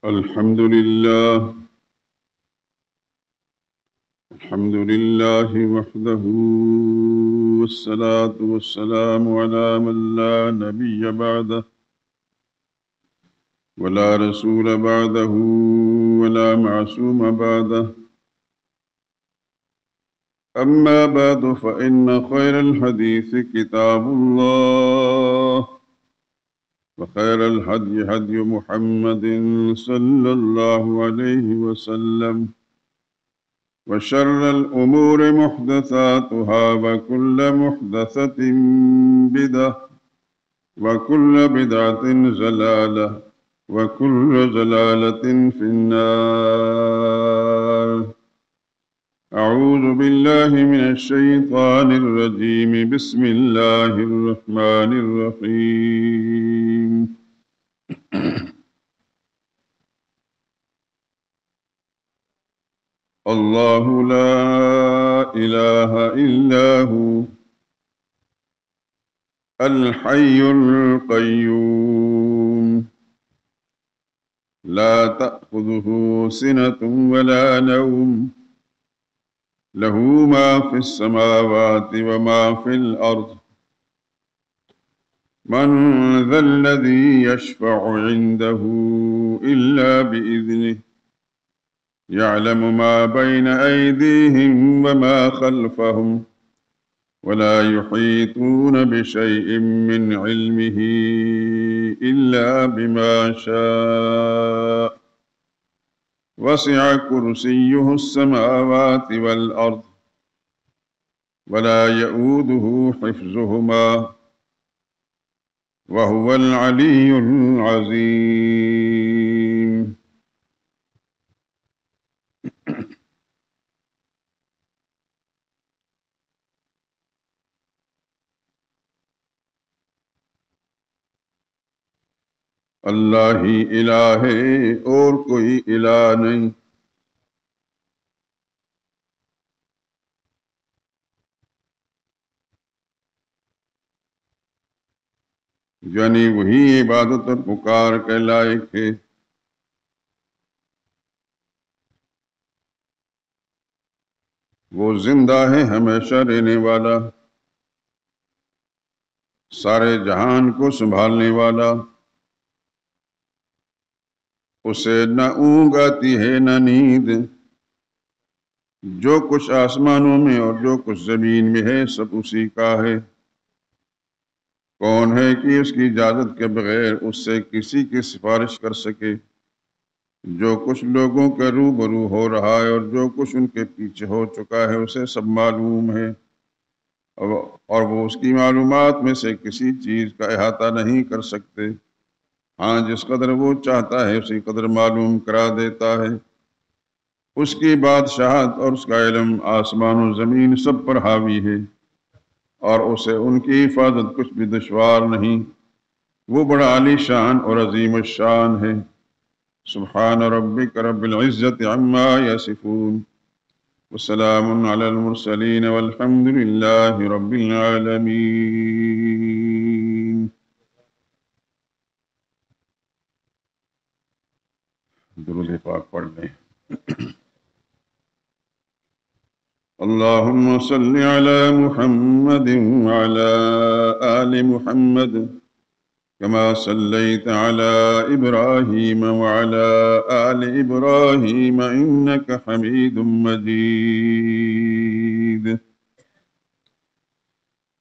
الحمد لله وحده، والصلاة والسلام على من لا نبي بعده ولا رسول بعده ولا معصوم بعده. أما بعد، فإن خير الحديث كتاب الله، وخير الهدي هدي محمد صلى الله عليه وسلم، وشر الأمور محدثاتها، وكل محدثة بدعة، وكل بدعة ضلالة، وكل ضلالة في النار. أعوذ بالله من الشيطان الرجيم. بسم الله الرحمن الرحيم. الله لا إله إلا هو الحي القيوم، لا تأخذه سنة ولا نوم، له ما في السماوات وما في الأرض. من ذا الذي يشفع عنده إلا بإذنه، يعلم ما بين أيديهم وما خلفهم، ولا يحيطون بشيء من علمه إلا بما شاء. وسع كرسيه السماوات والأرض، ولا يؤوده حفظهما، وهو العلي العظيم. اللہ ہی الہ ہے اور کوئی الہ نہیں۔ یعنی وہی عبادت اور پکار کے لائق ہے۔ وہ زندہ ہے، ہمیشہ رہنے والا، سارے جہان کو سنبھالنے والا۔ اسے نہ اونگ آتی ہے نہ نیند۔ جو کچھ آسمانوں میں اور جو کچھ زمین میں ہے سب اسی کا ہے۔ کون ہے کہ اس کی اجازت کے بغیر اس سے کسی کی سفارش کر سکے؟ جو کچھ لوگوں کے روبرو ہو رہا ہے اور جو کچھ ان کے پیچھے ہو چکا ہے اسے سب معلوم ہے، اور وہ اس کی معلومات میں سے کسی چیز کا احاطہ نہیں کر سکتے۔ ہاں، جس قدر وہ چاہتا ہے اسی قدر معلوم کرا دیتا ہے۔ اس کی بادشاہت اور اس کا علم آسمان و زمین سب پر حاوی ہے، اور اسے ان کی حفاظت کچھ بھی دشوار نہیں۔ وہ بڑا عالی شان اور عظیم الشان ہے۔ سبحان ربک رب العزت عما یصفون، وسلام علی المرسلین، والحمد للہ رب العالمین۔ درود پاک پڑھ لیں۔ اللہم صل علی محمد وعلی آل محمد كما صليت على إبراهيم وعلى آل إبراهيم إنك حميد مجيد۔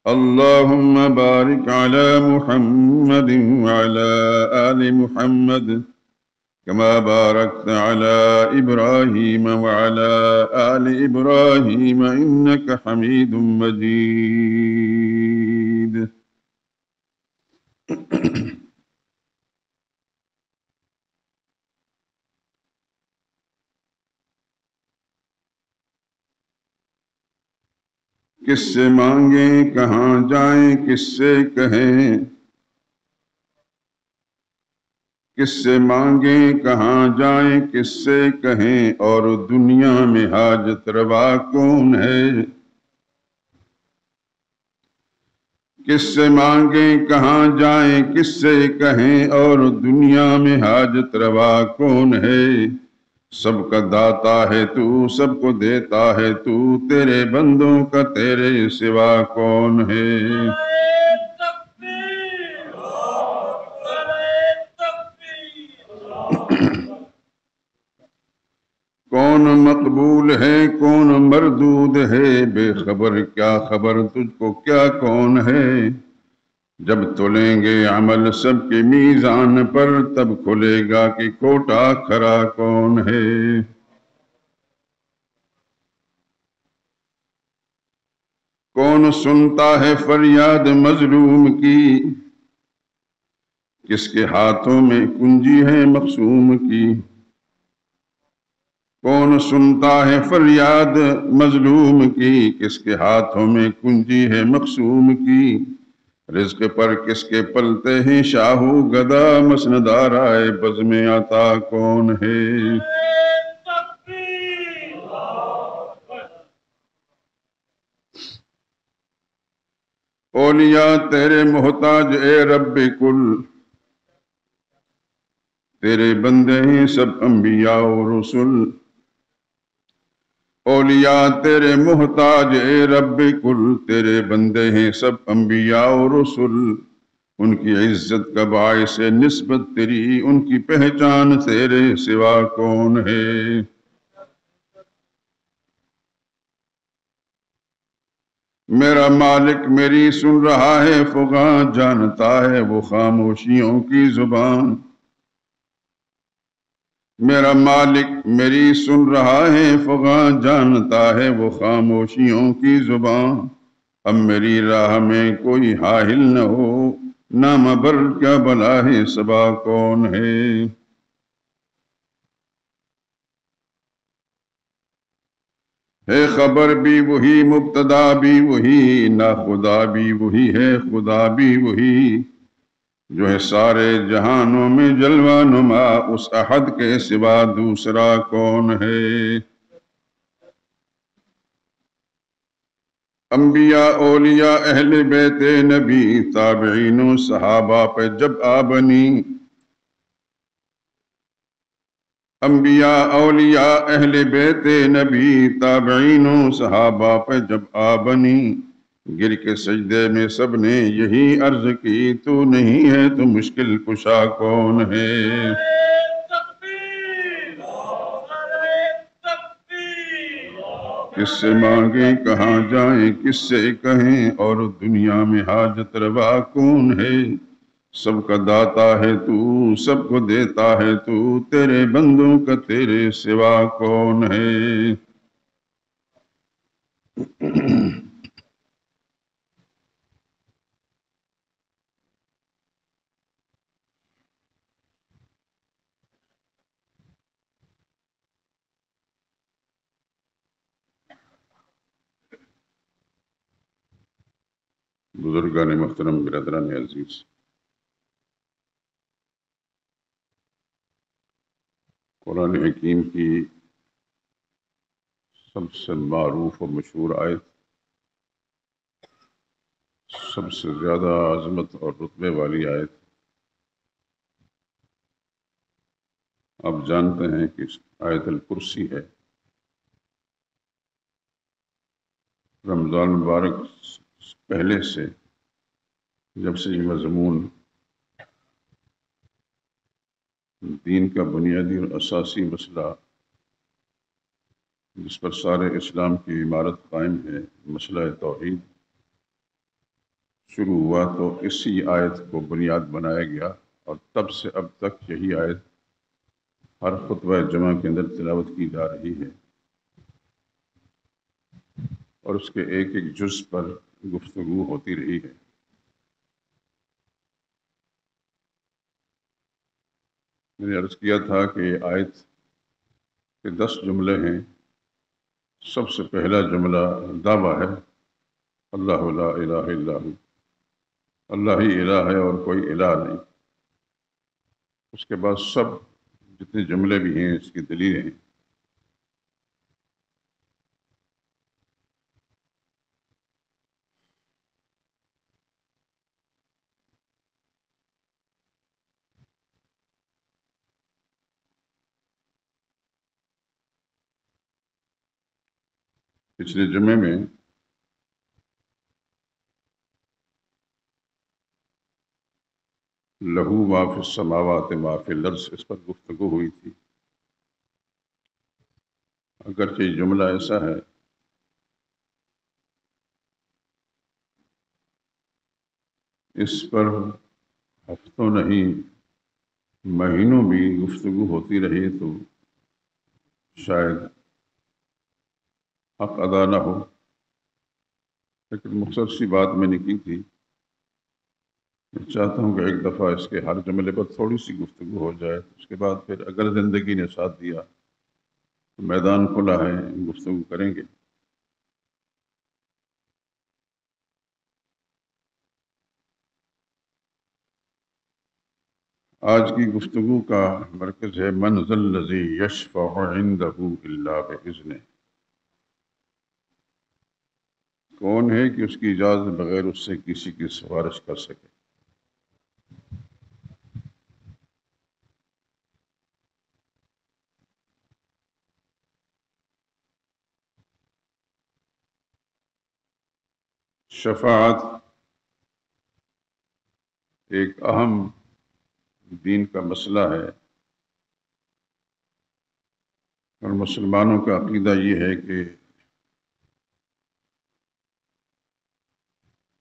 اللهم بارك على محمد وعلى آل محمد كما باركت على إبراهيم وعلى آل إبراهيم إنك حميد مجيد۔ کس سے مانگیں کہاں جائیں کس سے کہیں، کس سے مانگیں کہاں جائیں کس سے کہیں، اور دنیا میں حاجت روا کون ہے؟ کس سے مانگیں کہاں جائیں کس سے کہیں اور دنیا میں حاجت روا کون ہے؟ سب کا داتا ہے تو سب کو دیتا ہے تو تیرے بندوں کا تیرے سوا کون ہے؟ کون مقبول ہے کون مردود ہے بے خبر کیا خبر تجھ کو کیا کون ہے؟ جب تولیں گے عمل سب کے میزان پر تب کھلے گا کہ کھوٹا کھرا کون ہے؟ کون سنتا ہے فریاد مظلوم کی کس کے ہاتھوں میں کنجی ہے مقسوم کی؟ کون سنتا ہے فریاد مظلوم کی کس کے ہاتھوں میں کنجی ہے مقسوم کی؟ رزق پر کس کے پلتے ہیں شاہو گدا مسندارائے بزم عطا کون ہے؟ اولیاء تیرے محتاج اے رب کل تیرے بندے ہیں سب انبیاء و رسول اولیاء تیرے محتاج اے رب کل تیرے بندے ہیں سب انبیاء و رسول ان کی عزت کا باعث نسبت تیری ان کی پہچان تیرے سوا کون ہے؟ میرا مالک میری سن رہا ہے فغاں جانتا ہے وہ خاموشیوں کی زبان میرا مالک میری سن رہا ہے فغاں جانتا ہے وہ خاموشیوں کی زبان اب میری راہ میں کوئی حائل نہ ہو نام بر کیا بلا ہے صبا کون ہے؟ ہے خبر بھی وہی مبتدا بھی وہی نا خدا بھی وہی ہے خدا بھی وہی جو ہے سارے جہانوں میں جلوہ نما اس احد کے سوا دوسرا کون ہے؟ انبیاء اولیاء اہل بیت نبی تابعین و صحابہ پہ جب آبنی انبیاء اولیاء اہل بیت نبی تابعین و صحابہ پہ جب آبنی گر کے سجدے میں سب نے یہی عرض کی تو نہیں ہے تو مشکل کشا کون ہے؟ کس سے مانگیں کہاں جائیں کس سے کہیں اور دنیا میں حاجت روا کون ہے؟ سب کا داتا ہے تو سب کو دیتا ہے تو تیرے بندوں کا تیرے سوا کون ہے؟ بزرگان محترم برادران عزیز، قرآن حکیم کی سب سے معروف اور مشہور آیت، سب سے زیادہ عظمت اور رتبے والی آیت، آپ جانتے ہیں کہ آیت الکرسی ہے۔ رمضان مبارک پہلے سے جب سے یہ مضمون دین کا بنیادی اور اساسی مسئلہ جس پر سارے اسلام کی عمارت قائم ہے، مسئلہ توحید، شروع ہوا تو اسی آیت کو بنیاد بنایا گیا اور تب سے اب تک یہی آیت ہر خطبہ جمعہ کے اندر تلاوت کی جا رہی ہے اور اس کے ایک ایک جز پر گفتگو ہوتی رہی ہے۔ میں نے عرض کیا تھا کہ یہ آیت کے 10 جملے ہیں۔ سب سے پہلا جملہ دعویٰ ہے، اللہ لا الہ الا ہو، اللہ ہی الہ ہے اور کوئی الہ نہیں۔ اس کے بعد سب جتنے جملے بھی ہیں اس کی دلیلیں ہیں۔ پچھلے جمعے میں لہو ما فی السماوات ما فی الارض اس پر گفتگو ہوئی تھی۔ اگرچہ یہ جملہ ایسا ہے اس پر ہفتوں نہیں مہینوں بھی گفتگو ہوتی رہی تو شاید حق ادا نہ ہو، لیکن مختصر سی بات میں نے کی تھی۔ میں چاہتا ہوں کہ ایک دفعہ اس کے ہر جملے پر تھوڑی سی گفتگو ہو جائے، اس کے بعد پھر اگر زندگی نے ساتھ دیا تو میدان کھلا ہے، گفتگو کریں گے۔ آج کی گفتگو کا مرکز ہے من ذا الذی یشفع عندہ الا بإذنہ۔ کون ہے کہ اس کی اجازت بغیر اس سے کسی کی سفارش کر سکے؟ شفاعت ایک اہم دین کا مسئلہ ہے، اور مسلمانوں کا عقیدہ یہ ہے کہ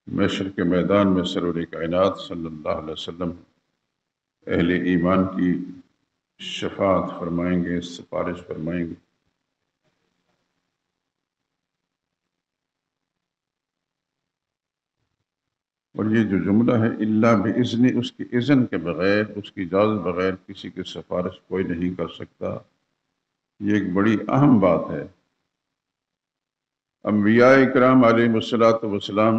محشر کے میدان میں سرور کائنات صلی اللہ علیہ وسلم اہل ایمان کی شفاعت فرمائیں گے، سفارش فرمائیں گے۔ اور یہ جو جملہ ہے الا باذن، اس کی اذن کے بغیر، اس کی اجازت بغیر کسی کی سفارش کوئی نہیں کر سکتا، یہ ایک بڑی اہم بات ہے۔ انبیاء اکرام علیہ الصلوۃ والسلام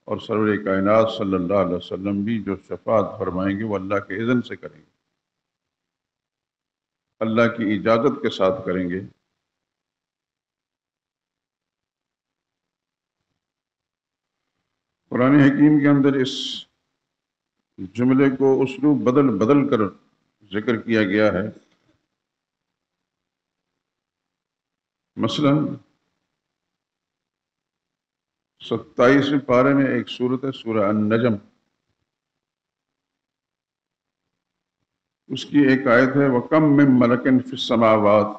اور سرور کائنات صلی اللہ علیہ وسلم بھی جو شفاعت فرمائیں گے وہ اللہ کے اذن سے کریں گے، اللہ کی اجازت کے ساتھ کریں گے۔ قرآن حکیم کے اندر اس جملے کو اسلوب بدل بدل کر ذکر کیا گیا ہے۔ مثلا 27ویں پارے میں ایک سورت ہے سورہ النجم، اس کی ایک آیت ہے وَكَم مِّن مَلَكٍ فِي السَّمَاوَاتِ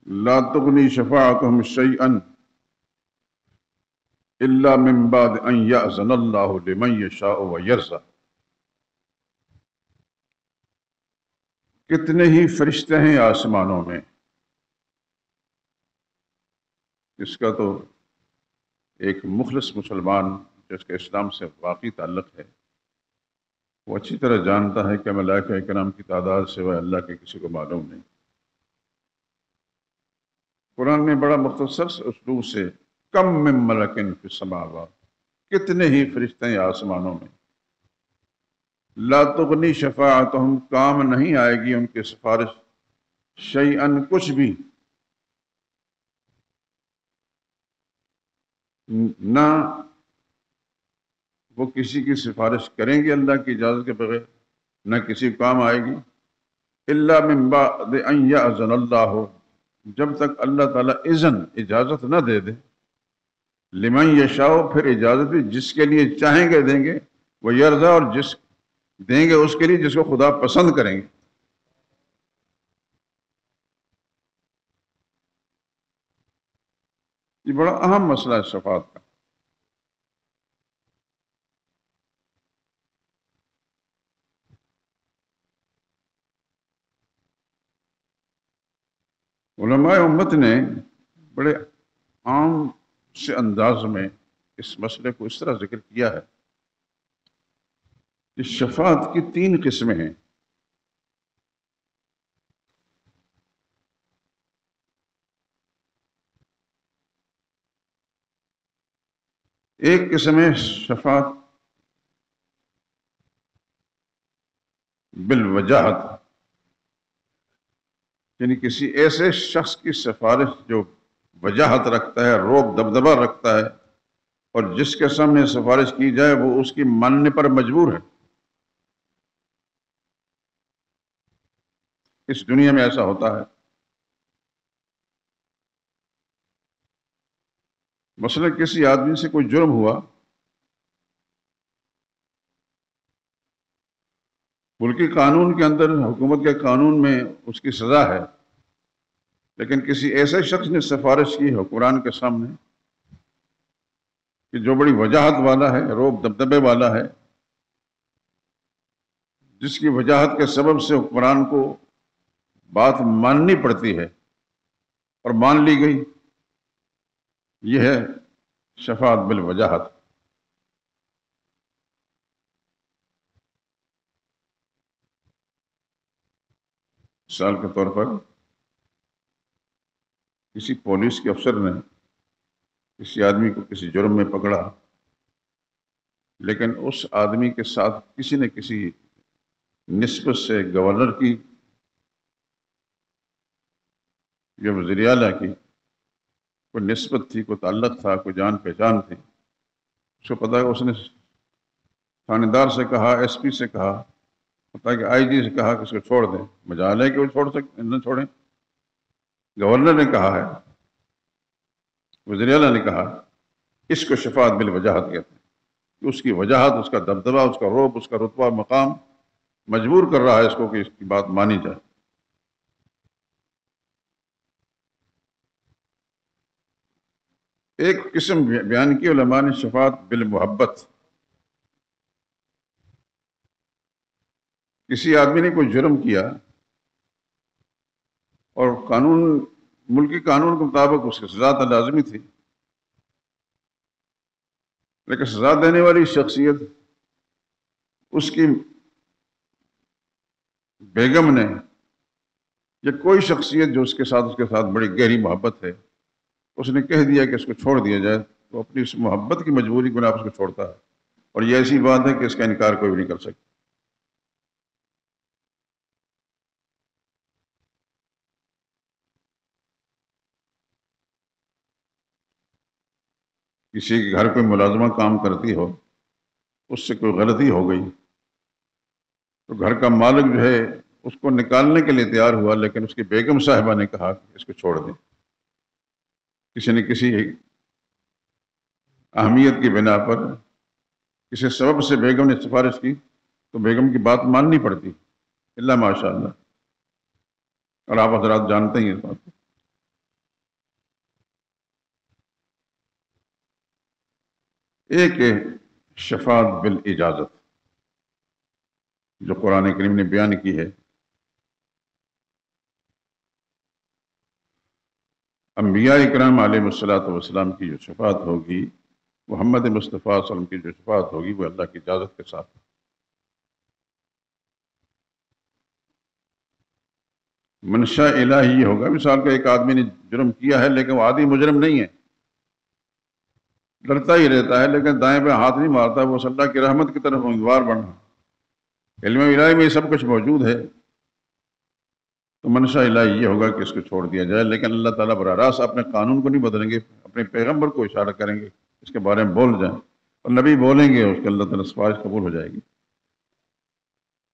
لَا تُغْنِي شَفَاعَتُهُمْ شَيْئًا إِلَّا مِن بَعْدِ أَن يَأْذَنَ اللَّهُ لِمَن يَشَاءُ وَيَرْضَىٰ۔ کتنے ہی فرشتے ہیں آسمانوں میں، اس کا تو ایک مخلص مسلمان جس کے اسلام سے واقعی تعلق ہے وہ اچھی طرح جانتا ہے کہ ملائکہ کرام کی تعداد سوائے اللہ کے کسی کو معلوم نہیں۔ قرآن نے بڑا مختصر سے اسلوب سے کم من ملکن فی السماوات، کتنے ہی فرشتے ہیں آسمانوں میں، لا تغنی شفاعتہم، کام نہیں آئے گی ان کی سفارش، شیئن، کچھ بھی، نہ وہ کسی کی سفارش کریں گے اللہ کی اجازت کے بغیر، نہ کسی کام آئے گی، الا من بعد ان یأذن اللہ، جب تک اللہ تعالیٰ اذن، اجازت نہ دے دے، لمن یشاء، پھر اجازت بھی جس کے لیے چاہیں گے دیں گے، وہ یرضا، اور جس دیں گے اس کے لیے جس کو خدا پسند کریں گے۔ یہ بڑا اہم مسئلہ ہے شفاعت کا۔ علماء امت نے بڑے عام سے انداز میں اس مسئلے کو اس طرح ذکر کیا ہے کہ شفاعت کی 3 قسمیں ہیں۔ ایک قسم ہے شفاعت بالوجاہت، یعنی کسی ایسے شخص کی سفارش جو وجاہت رکھتا ہے، روب دبدبہ رکھتا ہے، اور جس کے سامنے سفارش کی جائے وہ اس کی ماننے پر مجبور ہے۔ اس دنیا میں ایسا ہوتا ہے۔ مثلا کسی آدمی سے کوئی جرم ہوا، ملکی قانون کے اندر، حکومت کے قانون میں اس کی سزا ہے، لیکن کسی ایسے شخص نے سفارش کی حکمران کے سامنے کہ جو بڑی وجاہت والا ہے، روب دبدبے والا ہے، جس کی وجاہت کے سبب سے حکمران کو بات ماننی پڑتی ہے اور مان لی گئی، یہ ہے شفاعت بالوجاہت۔ مثال کے طور پر کسی پولیس کے افسر نے کسی آدمی کو کسی جرم میں پکڑا، لیکن اس آدمی کے ساتھ کسی نے کسی نسبت سے گورنر کی یا وزیر اعلیٰ کی کوئی نسبت تھی، کوئی تعلق تھا، کوئی جان پہچان تھی، اس کو پتا ہے، اس نے تھانے دار سے کہا، ایس پی سے کہا، پتا کہ آئی جی سے کہا کہ اس کو چھوڑ دیں، مجال ہے کہ وہ نہ چھوڑیں۔ گورنر نے کہا ہے، وزیر اعلیٰ نے کہا، اس کو شفاعت بالوجاہت کہتے ہیں، کہ اس کی وجاہت، اس کا دبدبہ، اس کا روب، اس کا رتبہ، مقام مجبور کر رہا ہے اس کو کہ اس کی بات مانی جائے۔ ایک قسم بیان کی علماء نے شفاعت بالمحبت۔ کسی آدمی نے کوئی جرم کیا اور ملکی قانون کے مطابق اس کی سزا تو لازمی تھی، لیکن سزا دینے والی شخصیت، اس کی بیگم نے یا کوئی شخصیت جو اس کے ساتھ بڑی گہری محبت ہے، اس نے کہہ دیا کہ اس کو چھوڑ دیا جائے، تو اپنی اس محبت کی مجبوری کو اس کو چھوڑتا ہے، اور یہ ایسی بات ہے کہ اس کا انکار کوئی بھی نہیں کر سکتا۔ کسی کے گھر کوئی ملازمہ کام کرتی ہو، اس سے کوئی غلطی ہو گئی، تو گھر کا مالک جو ہے اس کو نکالنے کے لیے تیار ہوا، لیکن اس کی بیگم صاحبہ نے کہا کہ اس کو چھوڑ دیں۔ کسی نے کسی اہمیت کی بنا پر کسی سبب سے بیگم نے سفارش کی، تو بیگم کی بات ماننی پڑتی، اللہ ماشاء اللہ، اور آپ حضرات جانتے ہیں اس بات کو۔ ایک شفاعت بالاجازت جو قرآن کریم نے بیان کی ہے، انبیاء اکرام علیہ الصلوۃ والسلام کی جو شفاعت ہوگی، محمد مصطفیٰ صلی اللہ علیہ وسلم کی جو شفاعت ہوگی، وہ اللہ کی اجازت کے ساتھ۔ منشا الہی یہ ہوگا، مثال کا ایک آدمی نے جرم کیا ہے لیکن وہ عادی مجرم نہیں ہے، ڈرتا ہی رہتا ہے، لیکن دائیں بائیں ہاتھ نہیں مارتا، وہ صلی اللہ کی رحمت کی طرف امیدوار بنا، علم الہی میں یہ سب کچھ موجود ہے، تو منشا الہی یہ ہوگا کہ اس کو چھوڑ دیا جائے، لیکن اللہ تعالیٰ براہ راست اپنے قانون کو نہیں بدلیں گے، اپنے پیغمبر کو اشارہ کریں گے، اس کے بارے میں بول جائیں، اور نبی بولیں گے، اس کے اللہ تعالیٰ سفارش قبول ہو جائے گی۔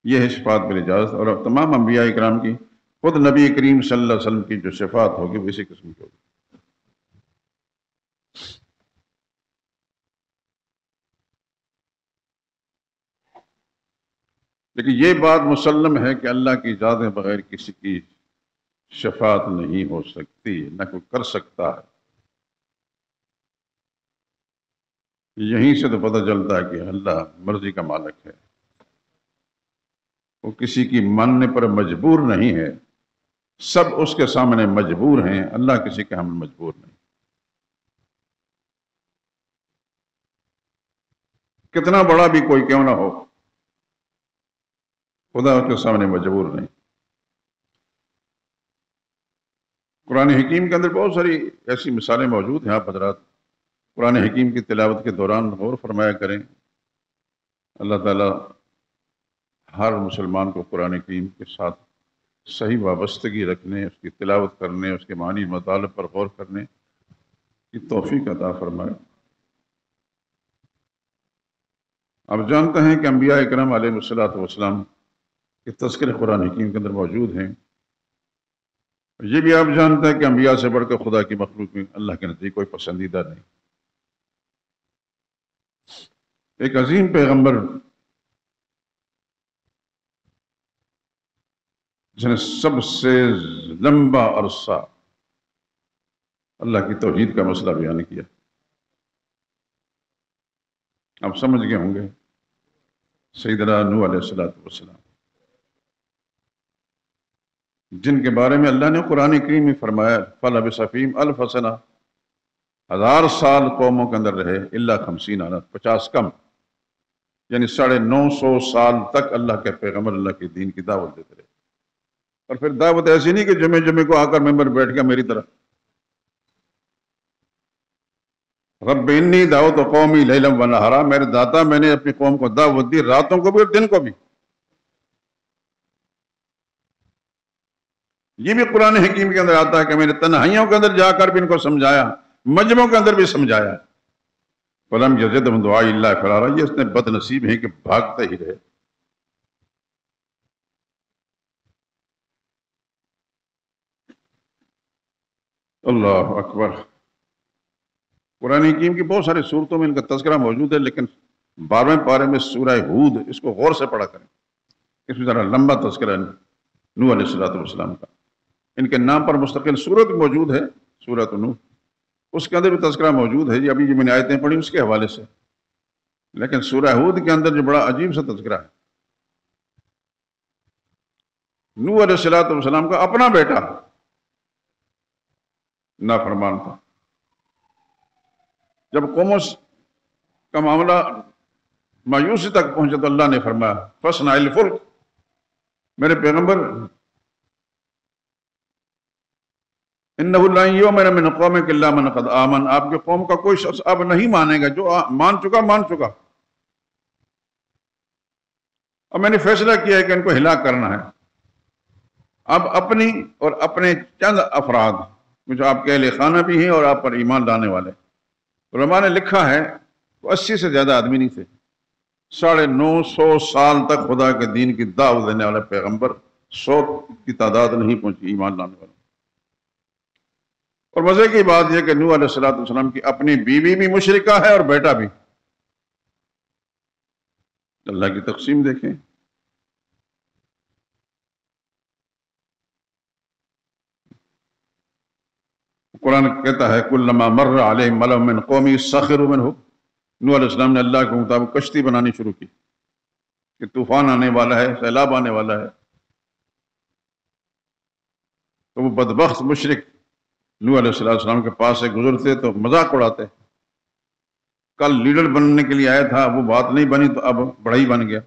یہ ہے شفاعت بالاجازت، اور اب تمام انبیاء اکرام کی، خود نبی کریم صلی اللہ علیہ وسلم کی جو شفاعت ہوگی وہ اسی قسم کی ہوگی۔ لیکن یہ بات مسلم ہے کہ اللہ کی اجازت کے بغیر کسی کی شفاعت نہیں ہو سکتی، نہ کوئی کر سکتا ہے۔ یہیں سے تو پتہ چلتا ہے کہ اللہ مرضی کا مالک ہے، وہ کسی کی ماننے پر مجبور نہیں ہے، سب اس کے سامنے مجبور ہیں، اللہ کسی کے حامل مجبور نہیں۔ کتنا بڑا بھی کوئی کیوں نہ ہو، خدا اس کے سامنے مجبور نہیں۔ قرآن حکیم کے اندر بہت ساری ایسی مثالیں موجود ہیں، آپ حضرات قرآن حکیم کی تلاوت کے دوران غور فرمایا کریں۔ اللہ تعالیٰ ہر مسلمان کو قرآن حکیم کے ساتھ صحیح وابستگی رکھنے، اس کی تلاوت کرنے، اس کے معنی مطالب پر غور کرنے کی توفیق عطا فرمائے۔ آپ جانتے ہیں کہ انبیاء اکرام علیہ الصلوۃ والسلام کے تذکرے قرآن حکیم کے اندر موجود ہیں۔ یہ بھی آپ جانتے ہیں کہ انبیاء سے بڑھ کر خدا کی مخلوق میں اللہ کے نزدیک کوئی پسندیدہ نہیں۔ ایک عظیم پیغمبر جس نے سب سے لمبا عرصہ اللہ کی توحید کا مسئلہ بیان کیا. آپ سمجھ گئے ہوں گے سیدنا نوح علیہ السلام، جن کے بارے میں اللہ نے قرآن کریم میں فرمایا فَلَبِثَ فِيهِمْ أَلْفَ سَنَةٍ، 1000 سال قوموں کے اندر رہے، الا 50 عام، 50 کم، یعنی 950 سال تک اللہ کے پیغمبر اللہ کے دین کی دعوت دیتے رہے. اور پھر دعوت ایسی نہیں کہ جمعے کو آ کر ممبر بیٹھ گیا میری طرح، رب انی دعوت قومی لیلا و نہارا، میرے داتا میں نے اپنی قوم کو دعوت دی راتوں کو بھی اور دن کو بھی. یہ بھی قرآن حکیم کے اندر آتا ہے کہ میں نے تنہائیوں کے اندر جا کر بھی ان کو سمجھایا، مجمعوں کے اندر بھی سمجھایا. فلم یزدہم دعائی اللہ فرارا، یہ اس نے بد نصیب ہیں کہ بھاگتے ہی رہے. اللہ اکبر. قرآن حکیم کی بہت ساری صورتوں میں ان کا تذکرہ موجود ہے، لیکن 12ویں پارے میں سورہ ہود، اس کو غور سے پڑھا کریں. اس میں ذرا لمبا تذکرہ ہے نوح علیہ السلام کا. ان کے نام پر مستقل سورت موجود ہے، سورۃ نوح، اس کے اندر بھی تذکرہ موجود ہے. یہ ابھی جو میں نے آیتیں پڑھی اس کے حوالے سے، لیکن سورہ ہود کے اندر جو بڑا عجیب سا تذکرہ ہے، نوح علیہ السلام کا اپنا بیٹا نافرمان تھا. جب قوموں کا معاملہ مایوسی تک پہنچا تو اللہ نے فرمایا فَاصْنَعِ الْفُلْكَ، میرے پیغمبر اِنَّهُ لَن يُؤْمِنَ مِنْ قَوْمِكَ إِلَّا مَنْ قَدْ آمَنَ، آپ کے قوم کا کوئی شخص اب نہیں مانے گا، جو مان چکا. اب میں نے فیصلہ کیا ہے کہ ان کو ہلاک کرنا ہے. اب اپنی اور اپنے چند افراد جو آپ کے اہل خانہ بھی ہیں اور آپ پر ایمان لانے والے، علماء نے لکھا ہے وہ 80 سے زیادہ آدمی نہیں تھے. 950 سال تک خدا کے دین کی دعوت دینے والے پیغمبر، 100 کی تعداد نہیں پہنچی ایمان لانے والے. اور مزے کی بات یہ کہ نوح علیہ السلام کی اپنی بیوی بھی مشرکہ ہے اور بیٹا بھی. اللہ کی تقسیم دیکھیں. قرآن کہتا ہے کلما مر علیہ ملأ من قومی سخروا منہ، نوح علیہ السلام نے اللہ کے مطابق کشتی بنانی شروع کی کہ طوفان آنے والا ہے، سیلاب آنے والا ہے. تو وہ بدبخت مشرک نوح علیہ السلام کے پاس سے گزرتے تو مذاق اڑاتے. کل لیڈر بننے کے لیے آیا تھا، وہ بات نہیں بنی تو اب بڑھئی بن گیا.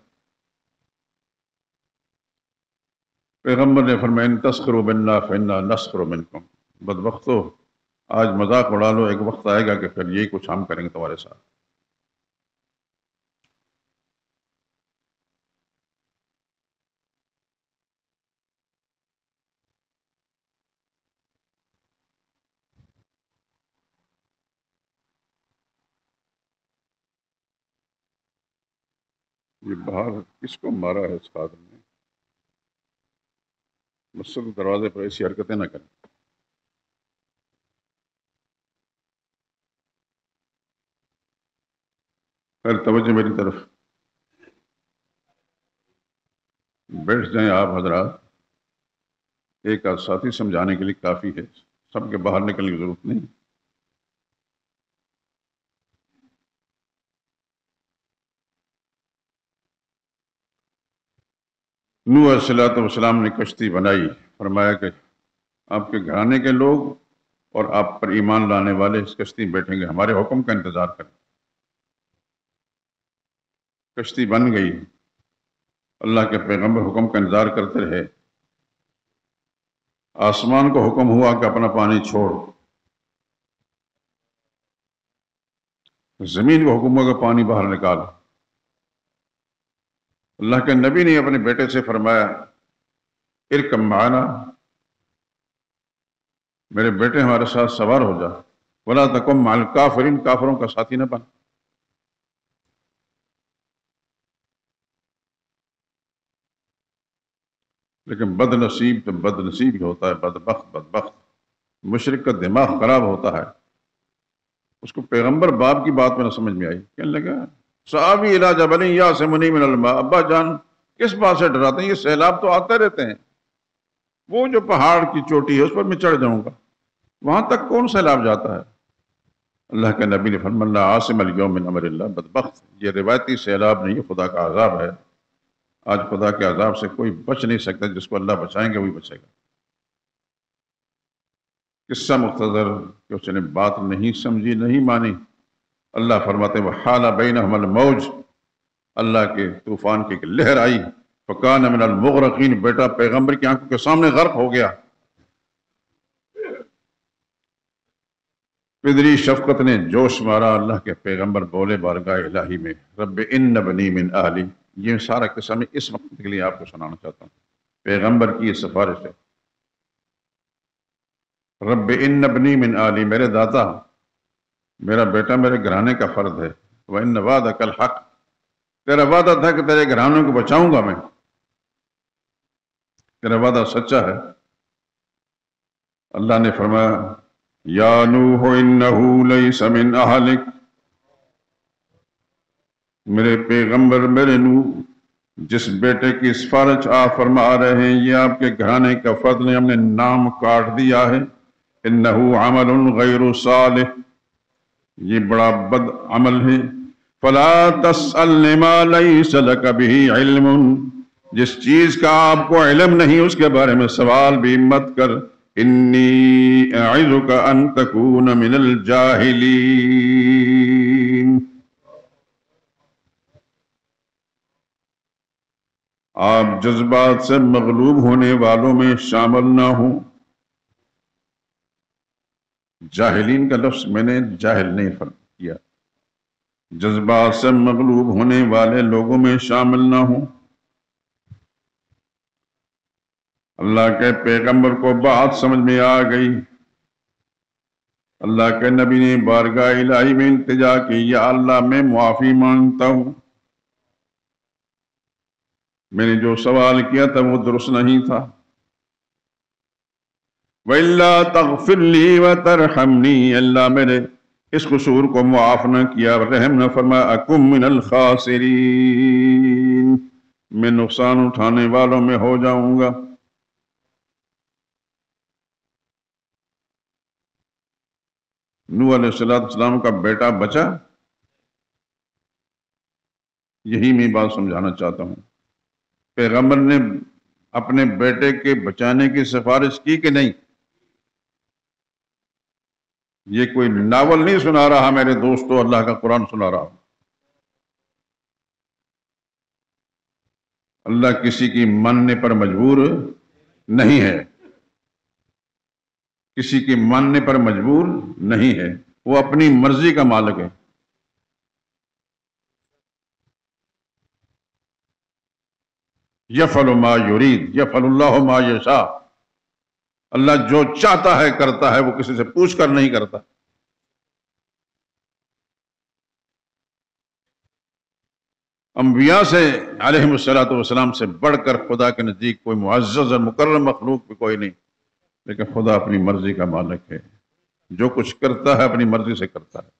پیغمبر نے فرمایا ان تسخروا منا فانا نسخر منکم، بدبختو آج مذاق اڑا لو، ایک وقت آئے گا کہ پھر یہی کچھ ہم کریں گے تمہارے ساتھ. یہ باہر کس کو مارا ہے اس قادر نے؟ مسجد کے دروازے پر ایسی حرکتیں نہ کریں. خیر توجہ میری طرف، بیٹھ جائیں آپ حضرات. ایک آدھ ساتھی سمجھانے کے لیے کافی ہے، سب کے باہر نکلنے کی ضرورت نہیں. نوح علیہ السلام نے کشتی بنائی، فرمایا کہ آپ کے گھرانے کے لوگ اور آپ پر ایمان لانے والے اس کشتی میں بیٹھیں گے، ہمارے حکم کا انتظار کریں. کشتی بن گئی، اللہ کے پیغمبر حکم کا انتظار کرتے رہے. آسمان کو حکم ہوا کہ اپنا پانی چھوڑ، زمین کو حکم ہوا کہ پانی باہر نکال. اللہ کے نبی نے اپنے بیٹے سے فرمایا ارکب معنا، میرے بیٹے ہمارے ساتھ سوار ہو جا، ولا تکن مع الکافرین، کافروں کا ساتھی نہ بن. لیکن بد نصیب تو بد نصیب ہی ہوتا ہے، بدبخت مشرک کا دماغ خراب ہوتا ہے. اس کو پیغمبر باپ کی بات میں نہ سمجھ میں آئی، کہنے لگا صحابی الی جبل یعصمنی من الماء، ابا جان کس بات سے ڈراتے ہیں؟ یہ سیلاب تو آتے رہتے ہیں، وہ جو پہاڑ کی چوٹی ہے اس پر میں چڑھ جاؤں گا، وہاں تک کون سیلاب جاتا ہے؟ اللہ کے نبی نے فرمایا لا عاصم اليوم من امر اللہ، بدبخت یہ روایتی سیلاب نہیں، یہ خدا کا عذاب ہے۔ آج خدا کے عذاب سے کوئی بچ نہیں سکتا، جس کو اللہ بچائیں گے وہی بچے گا۔ قصہ مختصر کہ اس نے بات نہیں سمجھی، نہیں مانی، اللہ فرماتے وحال بینہم الموج، اللہ کے طوفان کی ایک لہر آئی، فکان من المغرقین، بیٹا پیغمبر کی آنکھوں کے سامنے غرق ہو گیا۔ پدری شفقت نے جوش مارا، اللہ کے پیغمبر بولے بارگاہ الہی میں رب ان بنی من اہلی۔ یہ سارا قصہ میں اس وقت کے لیے آپ کو سنانا چاہتا ہوں، پیغمبر کی یہ سفارش ہے، رب ان بنی من اہلی، میرے دادا میرا بیٹا میرے گھرانے کا فرد ہے، وَإِنَّ وَعْدَكَ الْحَقُّ، تیرا وعدہ تھا کہ تیرے گھرانے کو بچاؤں گا میں، تیرا وعدہ سچا ہے۔ اللہ نے فرمایا یا نوح انہو لیس من اہلک، میرے پیغمبر میرے نوح جس بیٹے کی سفارش آپ فرما رہے ہیں یہ آپ کے گھرانے کا فرد نے، ہم نے نام کاٹ دیا ہے، انہو عمل غیر صالح، یہ بڑا بد عمل ہے، فلا تسألنی ما لیس لک بہ علم، جس چیز کا آپ کو علم نہیں اس کے بارے میں سوال بھی مت کر، انی اعظک ان تکون من الجاہلین، آپ جذبات سے مغلوب ہونے والوں میں شامل نہ ہوں۔ جاہلین کا لفظ میں نے جاہل نہیں فرق کیا، جذبات سے مغلوب ہونے والے لوگوں میں شامل نہ ہوں۔ اللہ کے پیغمبر کو بات سمجھ میں آ گئی، اللہ کے نبی نے بارگاہ الہی میں التجا کی، یا اللہ میں معافی مانگتا ہوں، میں نے جو سوال کیا تھا وہ درست نہیں تھا، وَإِلَّا تَغْفِرْ لِي وَتَرْحَمْنِي، اللہ میرے اس قصور کو معاف نہ کیا، رحم نہ فرما، أَكُمْ مِنَ الْخَاسِرِينَ، میں نقصان اٹھانے والوں میں ہو جاؤں گا۔ نوح علیہ السلام کا بیٹا بچا، یہی میں بات سمجھانا چاہتا ہوں، پیغمبر نے اپنے بیٹے کے بچانے کی سفارش کی کہ نہیں؟ یہ کوئی ناول نہیں سنا رہا میرے دوستو، اللہ کا قرآن سنا رہا ہوں۔ اللہ کسی کی ماننے پر مجبور نہیں ہے، کسی کی ماننے پر مجبور نہیں ہے، وہ اپنی مرضی کا مالک ہے۔ یفعل ما یرید یفعل اللہ ما یشاء، اللہ جو چاہتا ہے کرتا ہے، وہ کسی سے پوچھ کر نہیں کرتا۔ انبیاء سے علیہم السلام سے بڑھ کر خدا کے نزدیک کوئی معزز اور مکرم مخلوق بھی کوئی نہیں، لیکن خدا اپنی مرضی کا مالک ہے، جو کچھ کرتا ہے اپنی مرضی سے کرتا ہے۔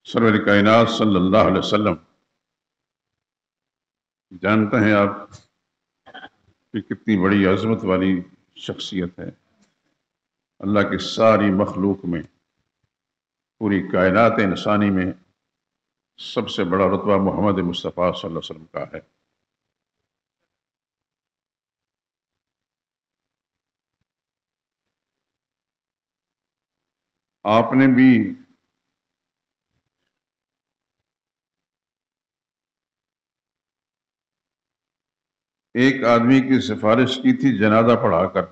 سرور کائنات صلی اللہ علیہ وسلم، جانتے ہیں آپ کہ کتنی بڑی عظمت والی شخصیت ہے، اللہ کی ساری مخلوق میں، پوری کائنات انسانی میں سب سے بڑا رتبہ محمد مصطفیٰ صلی اللہ علیہ وسلم کا ہے۔ آپ نے بھی ایک آدمی کی سفارش کی تھی جنازہ پڑھا کر،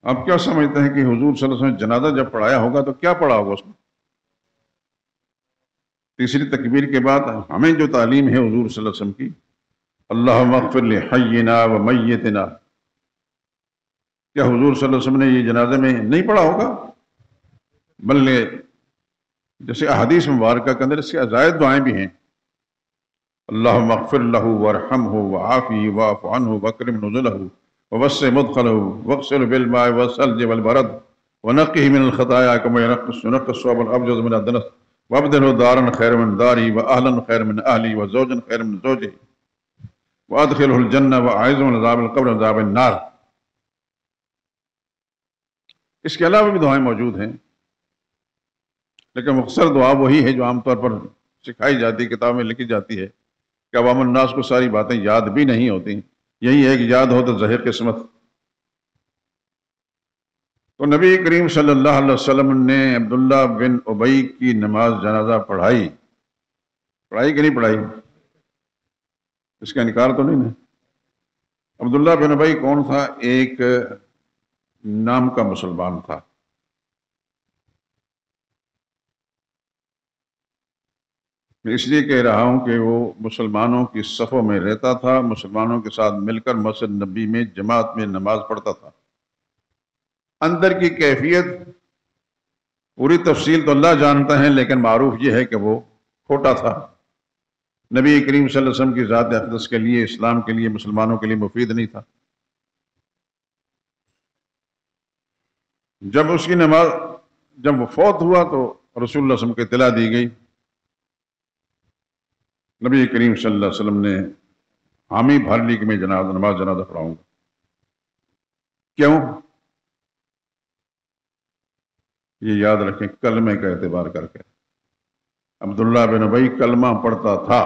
آپ کیا سمجھتے ہیں کہ حضور صلی اللہ علیہ وسلم جنازہ جب پڑھایا ہوگا تو کیا پڑھا ہوگا اس میں؟ تیسری تکبیر کے بعد ہمیں جو تعلیم ہے حضور صلی اللہ علیہ وسلم کی، اللہم اغفر لحینا و میتنا، کیا حضور صلی اللہ علیہ وسلم نے یہ جنازے میں نہیں پڑھا ہوگا؟ بلکہ جیسے احادیث مبارکہ کے اندر اس کے زائد دعائیں بھی ہیں، اللہم اغفر لہ وارحمہ وعافہ واعف عنہ واکرم نزلہ ووسع مدخلہ واغسلہ بالماء والثلج والبرد ونقہ من الخطایا کما ينقى الثوب الابيض من الدنس وابدلہ دارا خیر من دارہ واہلا خیر من اہلہ وزوجا خیر من زوجہ وادخلہ الجنہ واعذہ من عذاب القبر وعذاب النار۔ اس کے علاوہ بھی دعائیں موجود ہیں، لیکن مختصر دعا وہی ہے جو عام طور پر سکھائی جاتی ہے، کتاب میں لکھی جاتی ہے کہ عوام الناس کو ساری باتیں یاد بھی نہیں ہوتی، یہی ہے کہ یاد ہو تو ظاہر قسمت۔ تو نبی کریم صلی اللہ علیہ وسلم نے عبداللہ بن ابی کی نماز جنازہ پڑھائی کہ نہیں پڑھائی؟ اس کا انکار تو نہیں ہے۔ عبداللہ بن ابی کون تھا؟ ایک نام کا مسلمان تھا، میں اس لیے کہہ رہا ہوں کہ وہ مسلمانوں کی صفوں میں رہتا تھا، مسلمانوں کے ساتھ مل کر مسجد نبی میں جماعت میں نماز پڑھتا تھا۔ اندر کی کیفیت پوری تفصیل تو اللہ جانتا ہے، لیکن معروف یہ ہے کہ وہ کھوٹا تھا، نبی کریم صلی اللہ علیہ وسلم کی ذات اقدس کے لیے، اسلام کے لیے، مسلمانوں کے لیے مفید نہیں تھا۔ جب اس کی نماز جب وہ فوت ہوا تو رسول اللہ صلی اللہ علیہ وسلم کو اطلاع دی گئی، نبی کریم صلی اللہ علیہ وسلم نے حامی بھر لی کہ میں نماز جنازہ پڑھاؤں گا۔ کیوں؟ یہ یاد رکھیں، کلمے کا اعتبار کر کے۔ عبداللہ بن ابی کلمہ پڑھتا تھا،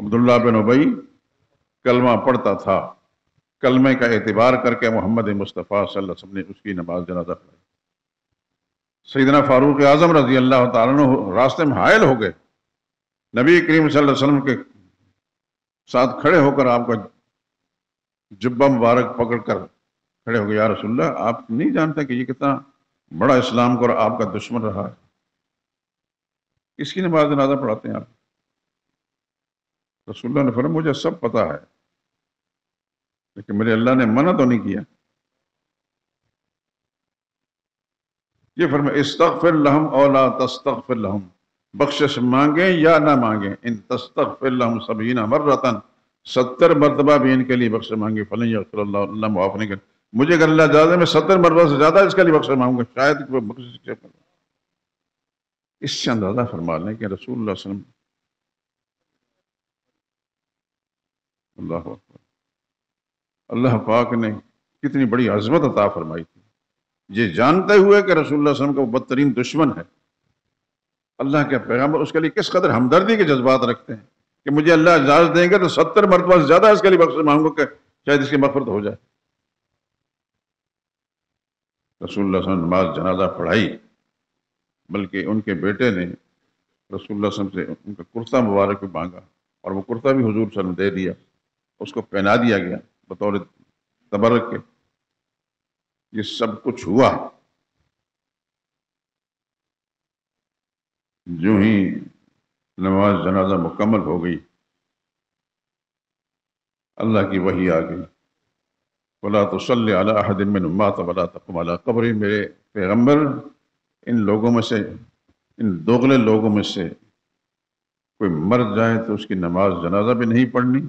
عبداللہ بن ابی کلمہ پڑھتا تھا، کلمے کا اعتبار کر کے محمد مصطفیٰ صلی اللہ علیہ وسلم نے اس کی نماز جنازہ پڑھائی۔ سیدنا فاروق اعظم رضی اللہ تعالیٰ عنہ راستے میں حائل ہو گئے، نبی کریم صلی اللہ علیہ وسلم کے ساتھ کھڑے ہو کر آپ کا جبہ مبارک پکڑ کر کھڑے ہو گئے، یا رسول اللہ آپ نہیں جانتے کہ یہ کتنا بڑا اسلام کا اور آپ کا دشمن رہا ہے، کس کی نماز جنازہ پڑھاتے ہیں آپ؟ رسول اللہ نے فرمایا مجھے سب پتا ہے، لیکن میرے اللہ نے منع تو نہیں کیا۔ یہ فرمایا استغفر لہم او لا تستغفر لہم، بخشش مانگیں یا نہ مانگیں، ان تستغفر لہم 70 مرتن، 70 مرتبہ بھی ان کے لیے بخشش مانگے، فلن یغفر اللہ، اللہ معاف نہیں کرے، مجھے اگر اللہ اجازت میں 70 مرتبہ سے زیادہ اس کے لیے بخشش مانگوں گا، شاید کہ وہ بخشش کیا کرے۔ اس سے اندازہ فرما لیں کہ رسول اللہ صلی اللہ علیہ وسلم، اللہ اکبر، اللہ پاک نے کتنی بڑی عظمت عطا فرمائی تھی، یہ جانتے ہوئے کہ رسول اللہ صلی اللہ علیہ وسلم کا وہ بدترین دشمن ہے، اللہ کے پیغمبر اس کے لیے کس قدر ہمدردی کے جذبات رکھتے ہیں کہ مجھے اللہ اجازت دیں گے تو 70 مرتبہ سے زیادہ اس کے لیے بخشش مانگو کہ شاید اس کی مغفرت ہو جائے۔ رسول اللہ صلی اللہ علیہ وسلم نے نماز جنازہ پڑھائی، بلکہ ان کے بیٹے نے رسول اللہ صلی اللہ علیہ وسلم سے ان کا کرتا مبارک بھی مانگا، اور وہ کرتا بھی حضور صلی اللہ علیہ وسلم دے دیا، اس کو پہنا دیا گیا بطور تبرک کے۔ یہ سب کچھ ہوا، جو ہی نماز جنازہ مکمل ہو گئی، اللہ کی وحی آ گئی، وَلَا تُصَلِّ عَلَىٰ أَحَدٍ مِّنْهُمْ مَاتَ وَلَا تَقُمْ عَلَىٰ قَبْرِهِ، میرے پیغمبر ان لوگوں میں سے، ان دوغلے لوگوں میں سے کوئی مر جائے تو اس کی نماز جنازہ بھی نہیں پڑھنی،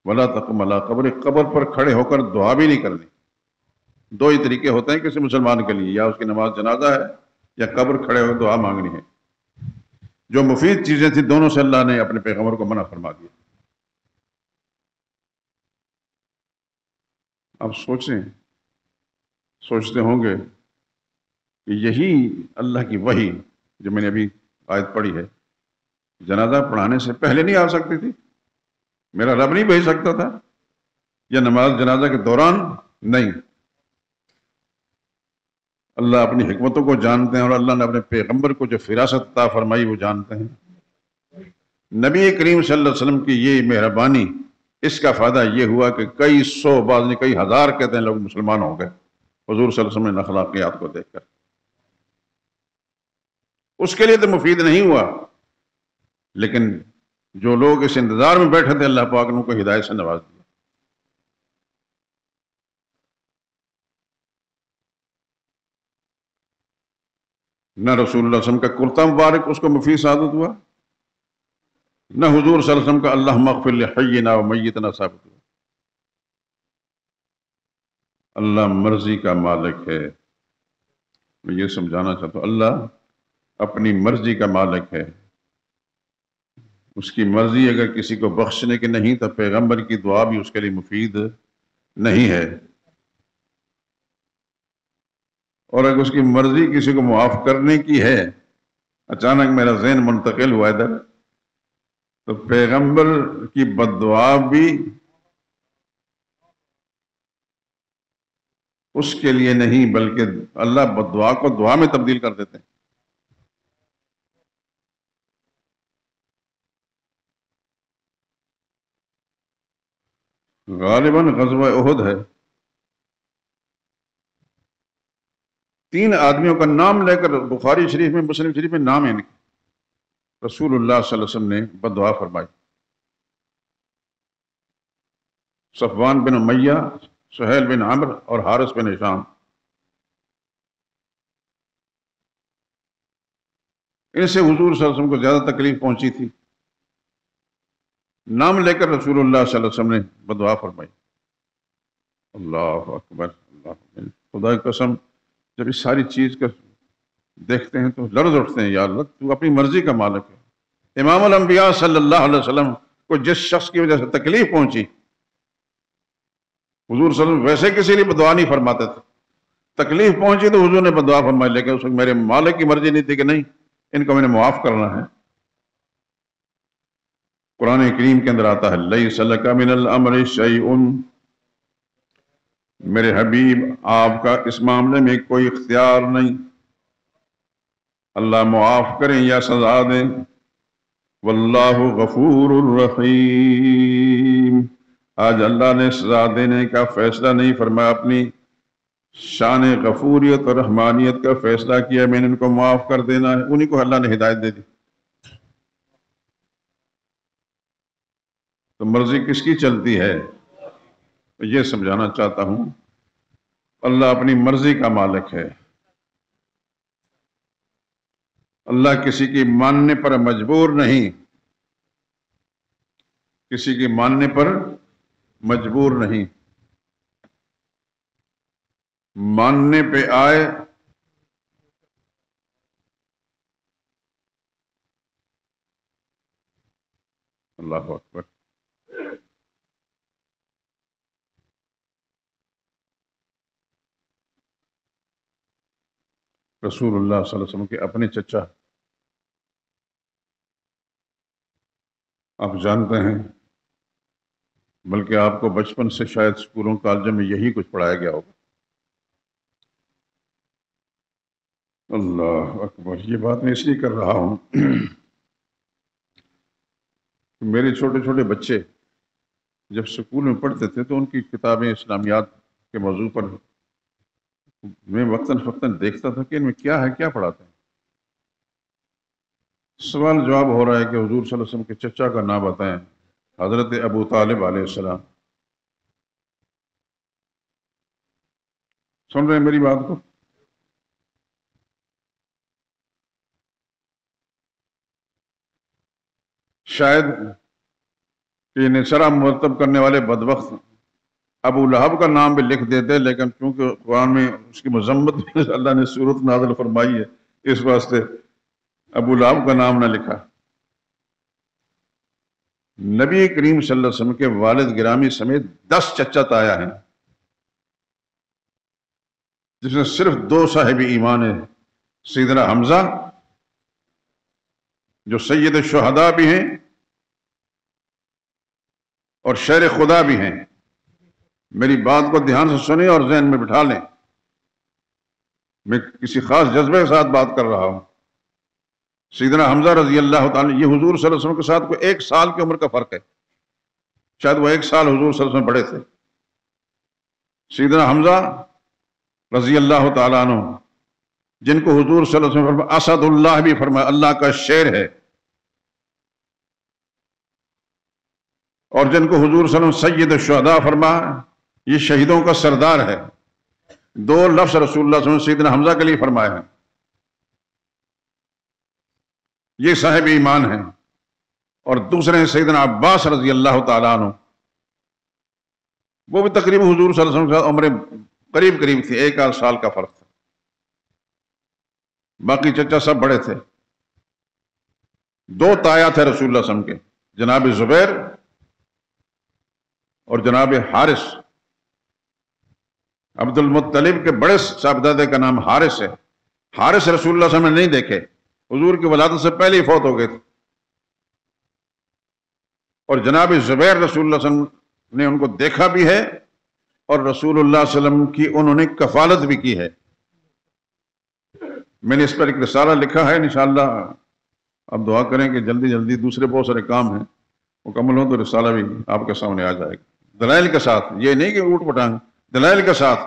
وَلَا تَقُمْ عَلَىٰ قَبْرِهِ، قبر پر کھڑے ہو کر دعا بھی نہیں کرنی۔ دو ہی طریقے ہوتے ہیں کسی مسلمان کے لیے، یا اس کی نماز جنازہ ہے یا قبر کھڑے ہو دعا مانگنی ہے۔ جو مفید چیزیں تھیں دونوں سے اللہ نے اپنے پیغمبر کو منع فرما دیا۔ اب سوچتے ہوں گے کہ یہی اللہ کی وحی جو میں نے ابھی آیت پڑھی ہے، جنازہ پڑھانے سے پہلے نہیں آ سکتی تھی؟ میرا رب نہیں بھیج سکتا تھا؟ یا نماز جنازہ کے دوران نہیں؟ اللہ اپنی حکمتوں کو جانتے ہیں، اور اللہ نے اپنے پیغمبر کو جو فراست عطا فرمائی وہ جانتے ہیں۔ نبی کریم صلی اللہ علیہ وسلم کی یہ مہربانی، اس کا فائدہ یہ ہوا کہ کئی سو، بعض نے کئی ہزار کہتے ہیں، لوگ مسلمان ہو گئے حضور صلی اللہ علیہ وسلم نے اخلاقیات کو دیکھ کر۔ اس کے لیے تو مفید نہیں ہوا، لیکن جو لوگ اس انتظار میں بیٹھے تھے، اللہ پاک نے ان کو ہدایت سے نواز دیا۔ نہ رسول اللہ صلی اللہ علیہ وسلم کا کرتا مبارک اس کو مفید ثابت ہوا، نہ حضور صلی اللہ علیہ وسلم کا اللہم اغفر لحینا و میتنا ثابت ہوا۔ اللہ مرضی کا مالک ہے، میں یہ سمجھانا چاہتا ہوں، اللہ اپنی مرضی کا مالک ہے۔ اس کی مرضی اگر کسی کو بخشنے کی نہیں تو پیغمبر کی دعا بھی اس کے لیے مفید نہیں ہے، اور اگر اس کی مرضی کسی کو معاف کرنے کی ہے، اچانک میرا ذہن منتقل ہوا ادھر، تو پیغمبر کی بد دعا بھی اس کے لیے نہیں، بلکہ اللہ بد دعا کو دعا میں تبدیل کر دیتے ہیں۔ غالباً غزوہ احد ہے، 3 آدمیوں کا نام لے کر بخاری شریف میں، مسلم شریف میں نام ہے ان کے، رسول اللہ صلی اللہ علیہ وسلم نے بد دعا فرمائی۔ صفوان بن امیہ، سہیل بن عمرو اور حارث بن ہشام۔ ان سے حضور صلی اللہ علیہ وسلم کو زیادہ تکلیف پہنچی تھی، نام لے کر رسول اللہ صلی اللہ علیہ وسلم نے بد دعا فرمائی۔ اللہ اکبر، اللہ اکبر، خدا کی قسم، جب اس ساری چیز کا دیکھتے ہیں تو لرز اٹھتے ہیں، یا اللہ تو اپنی مرضی کا مالک ہے۔ امام الانبیاء صلی اللہ علیہ وسلم کو جس شخص کی وجہ سے تکلیف پہنچی، حضور صلی اللہ علیہ وسلم ویسے کسی لیے بدعا نہیں فرماتے تھے، تکلیف پہنچی تو حضور نے بدعا فرمائی، لیکن اس وقت میرے مالک کی مرضی نہیں تھی کہ نہیں، ان کو میں نے معاف کرنا ہے۔ قرآن کریم کے اندر آتا ہے لیس لک من الامر شیء، میرے حبیب آپ کا اس معاملے میں کوئی اختیار نہیں، اللہ معاف کریں یا سزا دیں۔ واللہ غفور الرحیم، آج اللہ نے سزا دینے کا فیصلہ نہیں فرمایا، اپنی شان غفوریت اور رحمانیت کا فیصلہ کیا، میں نے ان کو معاف کر دینا ہے، انہی کو اللہ نے ہدایت دے دی۔ تو مرضی کس کی چلتی ہے؟ یہ سمجھانا چاہتا ہوں، اللہ اپنی مرضی کا مالک ہے، اللہ کسی کی ماننے پر مجبور نہیں، کسی کی ماننے پر مجبور نہیں، ماننے پہ آئے اللہ اکبر۔ رسول اللہ صلی اللہ علیہ وسلم کے اپنے چچا، آپ جانتے ہیں، بلکہ آپ کو بچپن سے شاید اسکولوں کالجوں میں یہی کچھ پڑھایا گیا ہوگا۔ اللہ اکبر، یہ بات میں اس لیے کر رہا ہوں کہ میرے چھوٹے چھوٹے بچے جب اسکول میں پڑھتے تھے تو ان کی کتابیں اسلامیات کے موضوع پر میں وقتاً فوقتاً دیکھتا تھا کہ ان میں کیا ہے، کیا پڑھاتے ہیں۔ سوال جواب ہو رہا ہے کہ حضور صلی اللہ علیہ وسلم کے چچا کا نام بتائیں، حضرت ابو طالب علیہ السلام۔ سن رہے ہیں میری بات کو؟ شاید کہ نشرہ مرتب کرنے والے بدبخت ابو لہب کا نام بھی لکھ دیتے، لیکن چونکہ قرآن میں اس کی مذمت اللہ نے سورت نازل فرمائی ہے، اس واسطے ابو لہب کا نام نہ لکھا۔ نبی کریم صلی اللہ علیہ وسلم کے والد گرامی سمیت 10 چچا تایا ہیں، جس میں صرف 2 صاحب ایمان ہیں، سیدنا حمزہ جو سید الشہداء بھی ہیں اور شیر خدا بھی ہیں۔ میری بات کو دھیان سے سنیں اور ذہن میں بٹھا لیں، میں کسی خاص جذبے کے ساتھ بات کر رہا ہوں۔ سیدنا حمزہ رضی اللہ تعالیٰ، یہ حضور صلی اللہ علیہ وسلم کے ساتھ کوئی 1 سال کی عمر کا فرق ہے، شاید وہ 1 سال حضور صلی اللہ علیہ وسلم بڑے تھے۔ سیدنا حمزہ رضی اللہ تعالیٰ عنہ، جن کو حضور صلی اللہ علیہ وسلم فرمایا اسد اللہ بھی فرمایا، اللہ کا شیر ہے، اور جن کو حضور صلی اللہ علیہ وسلم سید الشہداء فرمایا، یہ شہیدوں کا سردار ہے۔ 2 لفظ رسول اللہ صلی اللہ علیہ وسلم سیدنا حمزہ کے لیے فرمائے ہیں۔ یہ صاحب ایمان ہیں. اور دوسرے ہیں سیدنا عباس رضی اللہ تعالیٰ عنہ. وہ بھی تقریباً حضور صلی اللہ علیہ وسلم سے عمریں قریب قریب تھی، 1 سال کا فرق تھا. باقی چچا سب بڑے تھے. 2 تایا تھے رسول اللہ صلی اللہ علیہ وسلم کے، جناب زبیر اور جناب حارث. عبد المطلب کے بڑے صاحبزادے کا نام حارث ہے. حارث رسول اللہ صلی اللہ علیہ وسلم نے نہیں دیکھے، حضور کی ولادت سے پہلے ہی فوت ہو گئے تھے. اور جناب زبیر رسول اللہ صلی اللہ علیہ وسلم نے ان کو دیکھا بھی ہے اور رسول اللہ صلی اللہ علیہ وسلم کی انہوں نے کفالت بھی کی ہے. میں نے اس پر ایک رسالہ لکھا ہے، انشاءاللہ اب دعا کریں کہ جلدی جلدی دوسرے بہت سارے کام ہیں مکمل ہوں تو رسالہ بھی آپ کے سامنے آ جائے گا، دلائل کے ساتھ. یہ نہیں کہ اوٹ پٹانگ، دلائل کے ساتھ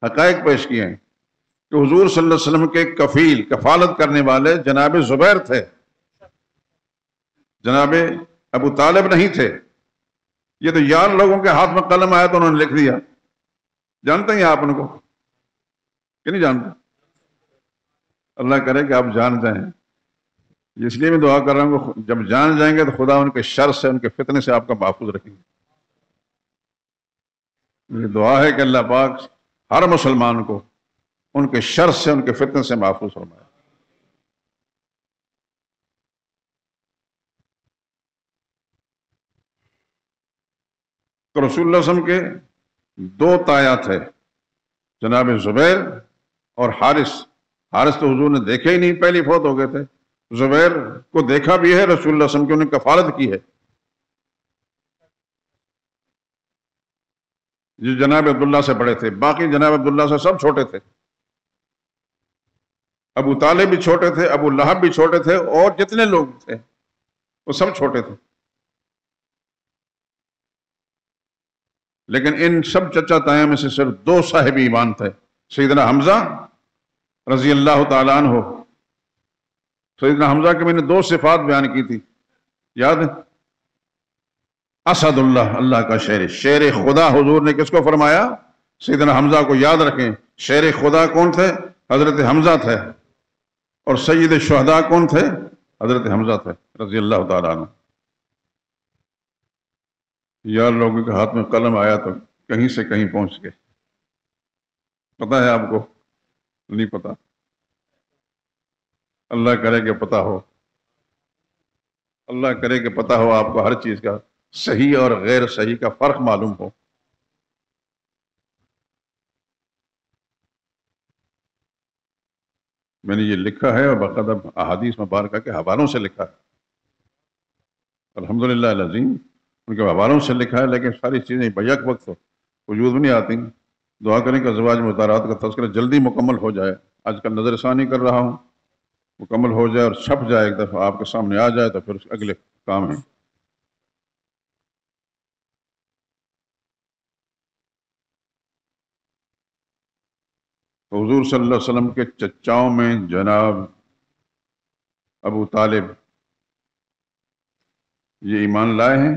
حقائق پیش کیے ہیں کہ حضور صلی اللہ علیہ وسلم کے کفیل، کفالت کرنے والے جناب زبیر تھے، جناب ابو طالب نہیں تھے. یہ تو یار لوگوں کے ہاتھ میں قلم آیا تو انہوں نے لکھ دیا. جانتے ہیں آپ ان کو کہ نہیں جانتے؟ اللہ کرے کہ آپ جان جائیں. اس لیے میں دعا کر رہا ہوں کہ جب جان جائیں گے تو خدا ان کے شر سے، ان کے فتنے سے آپ کا محفوظ رکھیں گے. یہ دعا ہے کہ اللہ پاک ہر مسلمان کو ان کے شر سے، ان کے فتنے سے محفوظ فرمائے. تو رسول اللہ صلی اللہ علیہ وسلم کے 2 تایا تھے، جناب زبیر اور حارث. حارث تو حضور نے دیکھے ہی نہیں، پہلی فوت ہو گئے تھے. زبیر کو دیکھا بھی ہے رسول اللہ صلی اللہ علیہ وسلم کی، انہوں نے کفالت کی ہے. جو جناب عبداللہ سے بڑے تھے، باقی جناب عبداللہ سے سب چھوٹے تھے. ابو طالب بھی چھوٹے تھے، ابو لہب بھی چھوٹے تھے، اور جتنے لوگ تھے وہ سب چھوٹے تھے. لیکن ان سب چچا تایا میں سے صرف 2 صاحب ایمان تھے، سیدنا حمزہ رضی اللہ تعالیٰ عنہ. سیدنا حمزہ کے میں نے 2 صفات بیان کی تھی، یاد ہے؟ اسد اللہ، اللہ کا شیر، شیر خدا. حضور نے کس کو فرمایا؟ سیدنا حمزہ کو. یاد رکھیں، شیر خدا کون تھے؟ حضرت حمزہ تھے. اور سید الشہداء کون تھے؟ حضرت حمزہ تھے رضی اللہ تعالیٰ عنہ. یار لوگوں کے ہاتھ میں قلم آیا تو کہیں سے کہیں پہنچ گئے. پتہ ہے آپ کو؟ نہیں پتا. اللہ کرے کہ پتہ ہو، اللہ کرے کہ پتہ ہو آپ کو ہر چیز کا صحیح اور غیر صحیح کا فرق معلوم ہو. میں نے یہ لکھا ہے اور باقاعدہ احادیث مبارکہ کے حوالوں سے لکھا ہے. الحمدللہ العظیم ان کے حوالوں سے لکھا ہے، لیکن ساری چیزیں بیک وقت وجود میں نہیں آتی. دعا کریں کہ ازواج مطہرات کا تذکرہ جلدی مکمل ہو جائے. آج کل نظر ثانی کر رہا ہوں، مکمل ہو جائے اور چھپ جائے، ایک دفعہ آپ کے سامنے آ جائے تو پھر اگلے کام ہیں. تو حضور صلی اللہ علیہ وسلم کے چچاؤں میں جناب ابو طالب یہ ایمان لائے ہیں.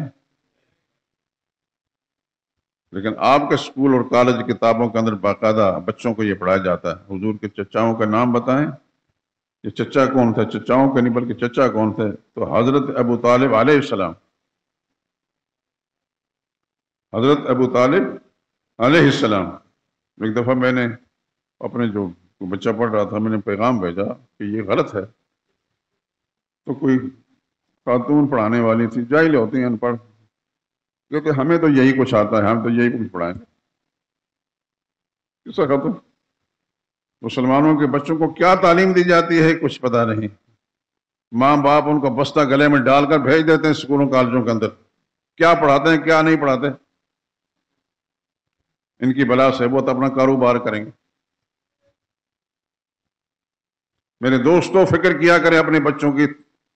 لیکن آپ کے اسکول اور کالج کتابوں کے اندر باقاعدہ بچوں کو یہ پڑھایا جاتا ہے. حضور کے چچاؤں کا نام بتائیں. یہ چچا کون تھے؟ چچاؤں کے نہیں بلکہ چچا کون تھے؟ تو حضرت ابو طالب علیہ السلام. حضرت ابو طالب علیہ السلام. ایک دفعہ میں نے اپنے جو بچہ پڑھ رہا تھا، میں نے پیغام بھیجا کہ یہ غلط ہے. تو کوئی خاتون پڑھانے والی تھی، جاہل ہوتی ہیں ان پڑھ، کہتے ہمیں تو یہی کچھ آتا ہے، ہم تو یہی کچھ پڑھائیں. کس کا خاتون؟ مسلمانوں کے بچوں کو کیا تعلیم دی جاتی ہے کچھ پتہ نہیں. ماں باپ ان کو بستہ گلے میں ڈال کر بھیج دیتے ہیں اسکولوں کالجوں کے اندر. کیا پڑھاتے ہیں کیا نہیں پڑھاتے. ان کی بلا سے وہ تو اپنا کاروبار کریں گے. میرے دوستوں فکر کیا کریں اپنے بچوں کی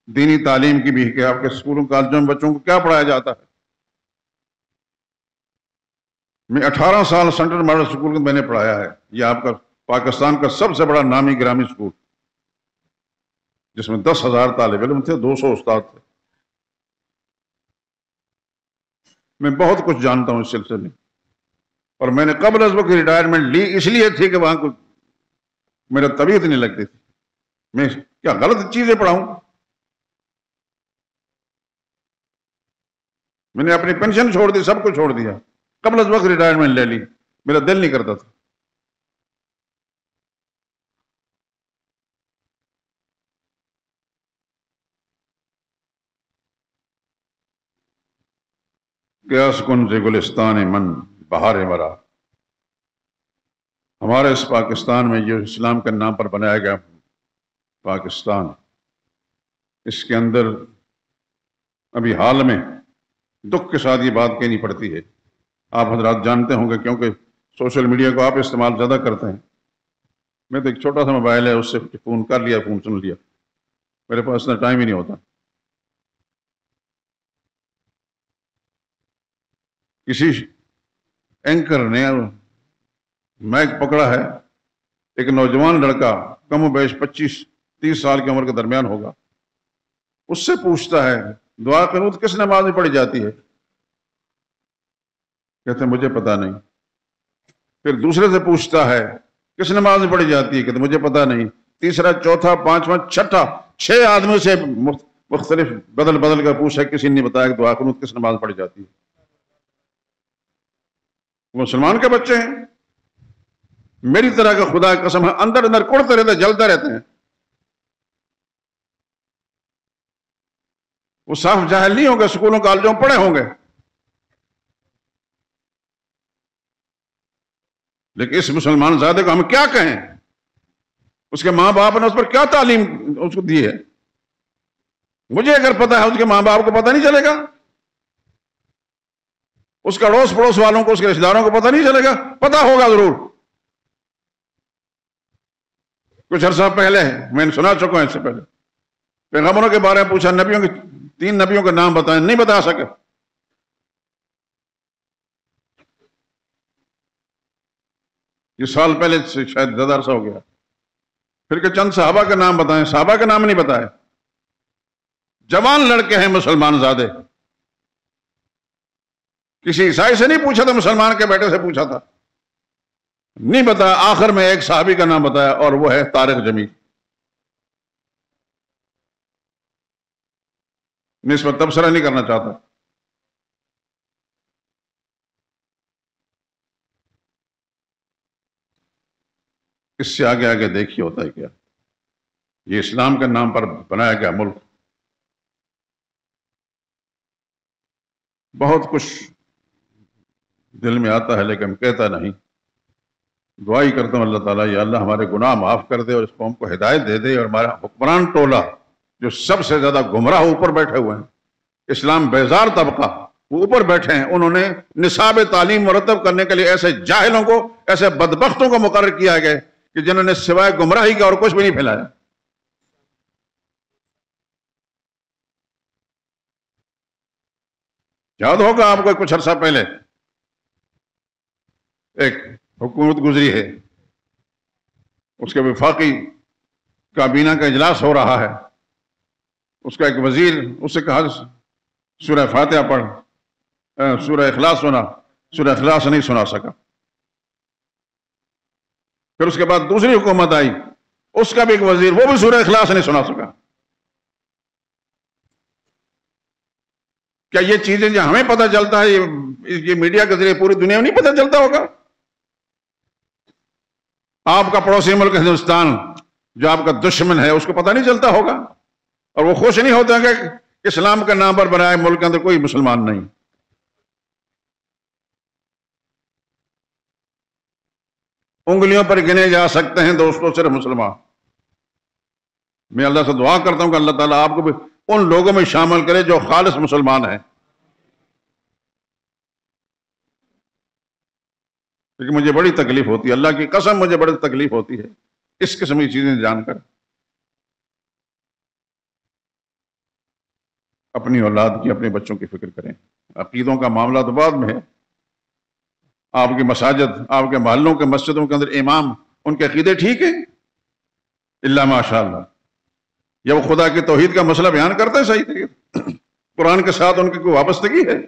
دینی تعلیم کی بھی، کہ آپ کے اسکولوں کالجوں میں بچوں کو کیا پڑھایا جاتا ہے. میں 18 سال سینٹرل ماڈل اسکول میں نے پڑھایا ہے. یہ آپ کا پاکستان کا سب سے بڑا نامی گرامی اسکول، جس میں 10,000 طالب علم تھے، 200 استاد تھے. میں بہت کچھ جانتا ہوں اس سلسلے میں. اور میں نے قبل از وقت ریٹائرمنٹ لی اس لیے تھی کہ وہاں کو میرا طبیعت نہیں لگتی تھی. میں کیا غلط چیزیں پڑھاؤں؟ میں نے اپنی پینشن چھوڑ دی، سب کو چھوڑ دیا، قبل از وقت ریٹائرمنٹ لے لی، میرا دل نہیں کرتا تھا۔ کیا سکون سے گلستان من بہار مرا، ہمارے اس پاکستان میں جو اسلام کے نام پر بنایا گیا پاکستان، اس کے اندر ابھی حال میں دکھ کے ساتھ یہ بات کہنی پڑتی ہے، آپ حضرات جانتے ہوں گے کیونکہ سوشل میڈیا کو آپ استعمال زیادہ کرتے ہیں۔ میں تو ایک چھوٹا سا موبائل ہے، اس سے فون کر لیا، فون سن لیا، میرے پاس اتنا ٹائم ہی نہیں ہوتا۔ کسی اینکر نے مائک پکڑا ہے، ایک نوجوان لڑکا کم و بیش 25-30 سال کی عمر کے درمیان ہوگا، اس سے پوچھتا ہے دعا قنوت کس نماز میں پڑھی جاتی ہے؟ کہتے ہیں مجھے پتا نہیں۔ پھر دوسرے سے پوچھتا ہے کس نماز میں پڑھی جاتی ہے؟ کہتے ہیں مجھے پتا نہیں۔ تیسرا، چوتھا، پانچواں، چھٹا، 6 آدمیوں سے مختلف بدل بدل کر پوچھا، کسی نے نہیں بتایا کہ دعا قنوت کس نماز میں پڑھی جاتی ہے۔ وہ مسلمان کے بچے ہیں، میری طرح کا خدا کی قسم ہے اندر اندر کڑتے رہتے، جلتے رہتے ہیں۔ وہ صاف جاہل نہیں ہوں گے، سکولوں کالجوں میں پڑھے ہوں گے، لیکن اس مسلمان زادے کو ہم کیا کہیں؟ اس کے ماں باپ نے اس پر کیا تعلیم اس کو دی ہے؟ مجھے اگر پتا ہے، اس کے ماں باپ کو پتا نہیں چلے گا؟ اس کا اڑوس پڑوس والوں کو، اس کے رشتہ داروں کو پتا نہیں چلے گا؟ پتا ہوگا ضرور۔ کچھ عرصہ پہلے میں نے سنا چکا ہوں، اس سے پہلے پیغمبروں کے بارے میں پوچھا، نبیوں کے 3 نبیوں کے نام بتائیں، نہیں بتا سکے۔ یہ سال پہلے سے شاید زیادہ عرصہ ہو گیا۔ پھر کہ چند صحابہ کے نام بتائیں، صحابہ کے نام نہیں بتائے۔ جوان لڑکے ہیں مسلمان زادے، کسی عیسائی سے نہیں پوچھا تھا، مسلمان کے بیٹے سے پوچھا تھا، نہیں بتایا۔ آخر میں ایک صحابی کا نام بتایا، اور وہ ہے طارق جمیل۔ میں اس پر تبصرہ نہیں کرنا چاہتا۔ اس سے آگے آگے دیکھیے ہوتا ہے کیا۔ یہ اسلام کے نام پر بنایا گیا ملک، بہت کچھ دل میں آتا ہے لیکن کہتا نہیں۔ دعا ہی کرتا ہوں اللہ تعالیٰ، یا اللہ ہمارے گناہ معاف کر دے اور اس قوم کو ہدایت دے دے، اور ہمارا حکمران ٹولہ جو سب سے زیادہ گمراہ اوپر بیٹھے ہوئے ہیں، اسلام بیزار طبقہ وہ اوپر بیٹھے ہیں، انہوں نے نصاب تعلیم مرتب کرنے کے لیے ایسے جاہلوں کو، ایسے بدبختوں کو مقرر کیا گیا کہ جنہوں نے سوائے گمراہی کا اور کچھ بھی نہیں پھیلایا۔ یاد ہوگا آپ کو کچھ عرصہ پہلے ایک حکومت گزری ہے، اس کے وفاقی کابینہ کا اجلاس ہو رہا ہے، اس کا ایک وزیر اس سے کہا سورہ فاتحہ پڑھ، سورہ اخلاص سنا، سورہ اخلاص نہیں سنا سکا۔ پھر اس کے بعد دوسری حکومت آئی، اس کا بھی ایک وزیر، وہ بھی سورہ اخلاص نہیں سنا سکا۔ کیا یہ چیزیں جو ہمیں پتہ چلتا ہے، یہ میڈیا کے ذریعے پوری دنیا میں نہیں پتہ چلتا ہوگا؟ آپ کا پڑوسی ملک ہندوستان جو آپ کا دشمن ہے، اس کو پتہ نہیں چلتا ہوگا، اور وہ خوش نہیں ہوتے کہ اسلام کے نام پر بنائے ملک کے اندر کوئی مسلمان نہیں۔ انگلیوں پر گنے جا سکتے ہیں دوستوں صرف مسلمان۔ میں اللہ سے دعا کرتا ہوں کہ اللہ تعالیٰ آپ کو بھی ان لوگوں میں شامل کرے جو خالص مسلمان ہیں، کیونکہ مجھے بڑی تکلیف ہوتی ہے، اللہ کی قسم مجھے بڑی تکلیف ہوتی ہے اس قسم کی چیزیں جان کر۔ اپنی اولاد کی، اپنے بچوں کی فکر کریں۔ عقیدوں کا معاملہ تو بعد میں ہے۔ آپ کی مساجد، آپ کے محلوں کے مسجدوں کے اندر امام، ان کے عقیدے ٹھیک ہیں الا ماشاء اللہ؟ یا وہ خدا کی توحید کا مسئلہ بیان کرتے ہیں صحیح طریقے؟ قرآن کے ساتھ ان کی کوئی وابستگی ہے؟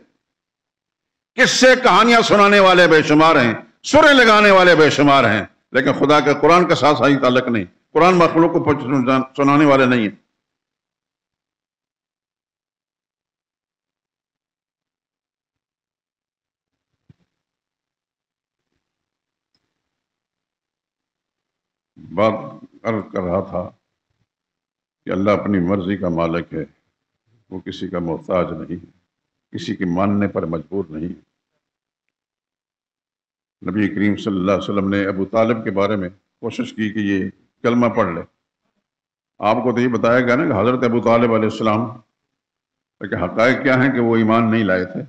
کس سے کہانیاں سنانے والے بے شمار ہیں، سریں لگانے والے بے شمار ہیں، لیکن خدا کے قرآن کے ساتھ صحیح تعلق نہیں۔ قرآن مخلوق کو سنانے والے نہیں ہیں۔ بات عرض کر رہا تھا کہ اللہ اپنی مرضی کا مالک ہے، وہ کسی کا محتاج نہیں، کسی کے ماننے پر مجبور نہیں۔ نبی کریم صلی اللہ علیہ وسلم نے ابو طالب کے بارے میں کوشش کی کہ یہ کلمہ پڑھ لے۔ آپ کو تو یہ بتایا گیا نا کہ حضرت ابو طالب علیہ السلام، لیکن حقائق کیا ہیں کہ وہ ایمان نہیں لائے تھے۔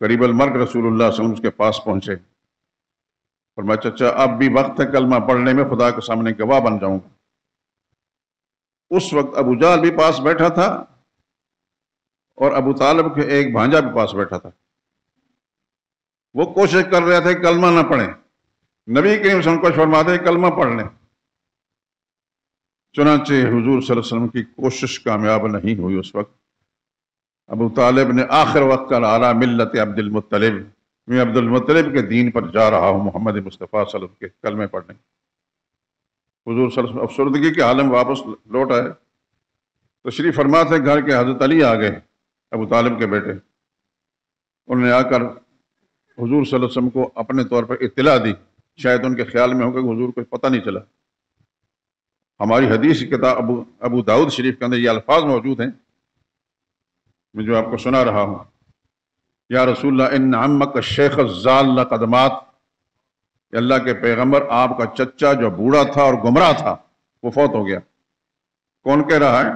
قریب المرگ رسول اللہ صلی اللہ علیہ وسلم اس کے پاس پہنچے، فرمایا چچا اب بھی وقت ہے کلمہ پڑھنے میں، خدا کے سامنے گواہ بن جاؤں گا۔ اس وقت ابو جہل بھی پاس بیٹھا تھا اور ابو طالب کے ایک بھانجا بھی پاس بیٹھا تھا۔ وہ کوشش کر رہے تھے کلمہ نہ پڑھیں، نبی کریم صلی اللہ علیہ وسلم کو فرماتے کلمہ پڑھ لیں۔ چنانچہ حضور صلی اللہ علیہ وسلم کی کوشش کامیاب نہیں ہوئی۔ اس وقت ابو طالب نے آخر وقت کا اعلیٰ ملت عبد المطلب، میں عبد المطلب کے دین پر جا رہا ہوں، محمد مصطفیٰ صلی اللہ علیہ وسلم کے کلمے پڑھنے۔ حضور صلی اللہ علیہ وسلم افسردگی کے عالم واپس لوٹ آئے، تشریف فرما تھے، گھر کے حضرت علی آ گئے، ابو طالب کے بیٹے۔ انہوں نے آ کر حضور صلی اللہ علیہ وسلم کو اپنے طور پر اطلاع دی، شاید ان کے خیال میں ہوگا کہ حضور کو پتہ نہیں چلا۔ ہماری حدیث کی کتاب ابو داؤد شریف کے اندر یہ الفاظ موجود ہیں، میں جو آپ کو سنا رہا ہوں۔ یا رسول اللہ ان عمک الشیخ الضال قدمات، کہ اللہ کے پیغمبر آپ کا چچا جو بوڑھا تھا اور گمراہ تھا وہ فوت ہو گیا۔ کون کہہ رہا ہے؟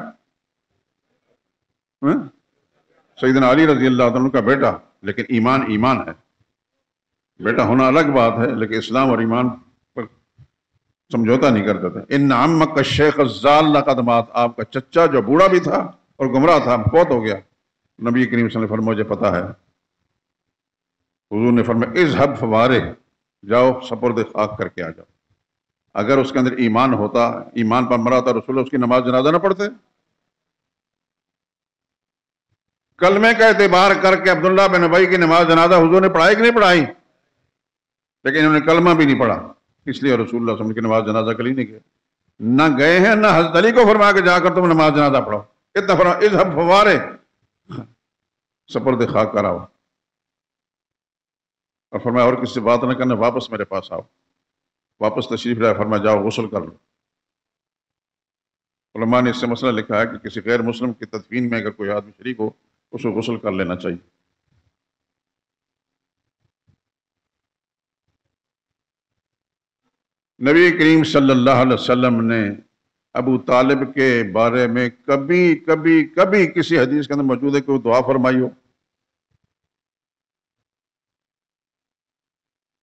سیدنا علی رضی اللہ عنہ کا بیٹا، لیکن ایمان ایمان ہے، بیٹا ہونا الگ بات ہے، لیکن اسلام اور ایمان پر سمجھوتا نہیں کرتے تھے۔ ان عمک الشیخ الضال قدمات، آپ کا چچا جو بوڑھا بھی تھا اور گمراہ تھا فوت ہو گیا۔ نبی کریم صلی اللہ علیہ وسلم نے فرمایا مجھے پتا ہے۔ حضور نے فرمایا اذهب فوارے، جاؤ سپرد خاک کر کے آ جاؤ۔ اگر اس کے اندر ایمان ہوتا، ایمان پر مرا ہوتا، رسول اللہ اس کی نماز جنازہ نہ پڑھتے۔ کلمے کا اعتبار کر کے عبداللہ بن ابی کی نماز جنازہ حضور نے پڑھائی کہ نہیں پڑھائی؟ لیکن انہوں نے کلمہ بھی نہیں پڑھا، اس لیے رسول اللہ صلی اللہ علیہ وسلم کی نماز جنازہ کے لیے نہیں گئے، نہ گئے ہیں، نہ حضرت علی کو فرمایا کہ جا کر تم نماز جنازہ پڑھو۔ اتنا فرمایا اذهب فوارے، سپرد خاک کراؤ، اور فرمایا اور کسی سے بات نہ کرنا، واپس میرے پاس آؤ۔ واپس تشریف لائے، فرمایا جاؤ غسل کر لو۔ علماء نے اس سے مسئلہ لکھا ہے کہ کسی غیر مسلم کی تدفین میں اگر کوئی آدمی شریک ہو اس کو غسل کر لینا چاہیے۔ نبی کریم صلی اللہ علیہ وسلم نے ابو طالب کے بارے میں کبھی کسی حدیث کے اندر موجود ہے کہ وہ دعا فرمائی ہو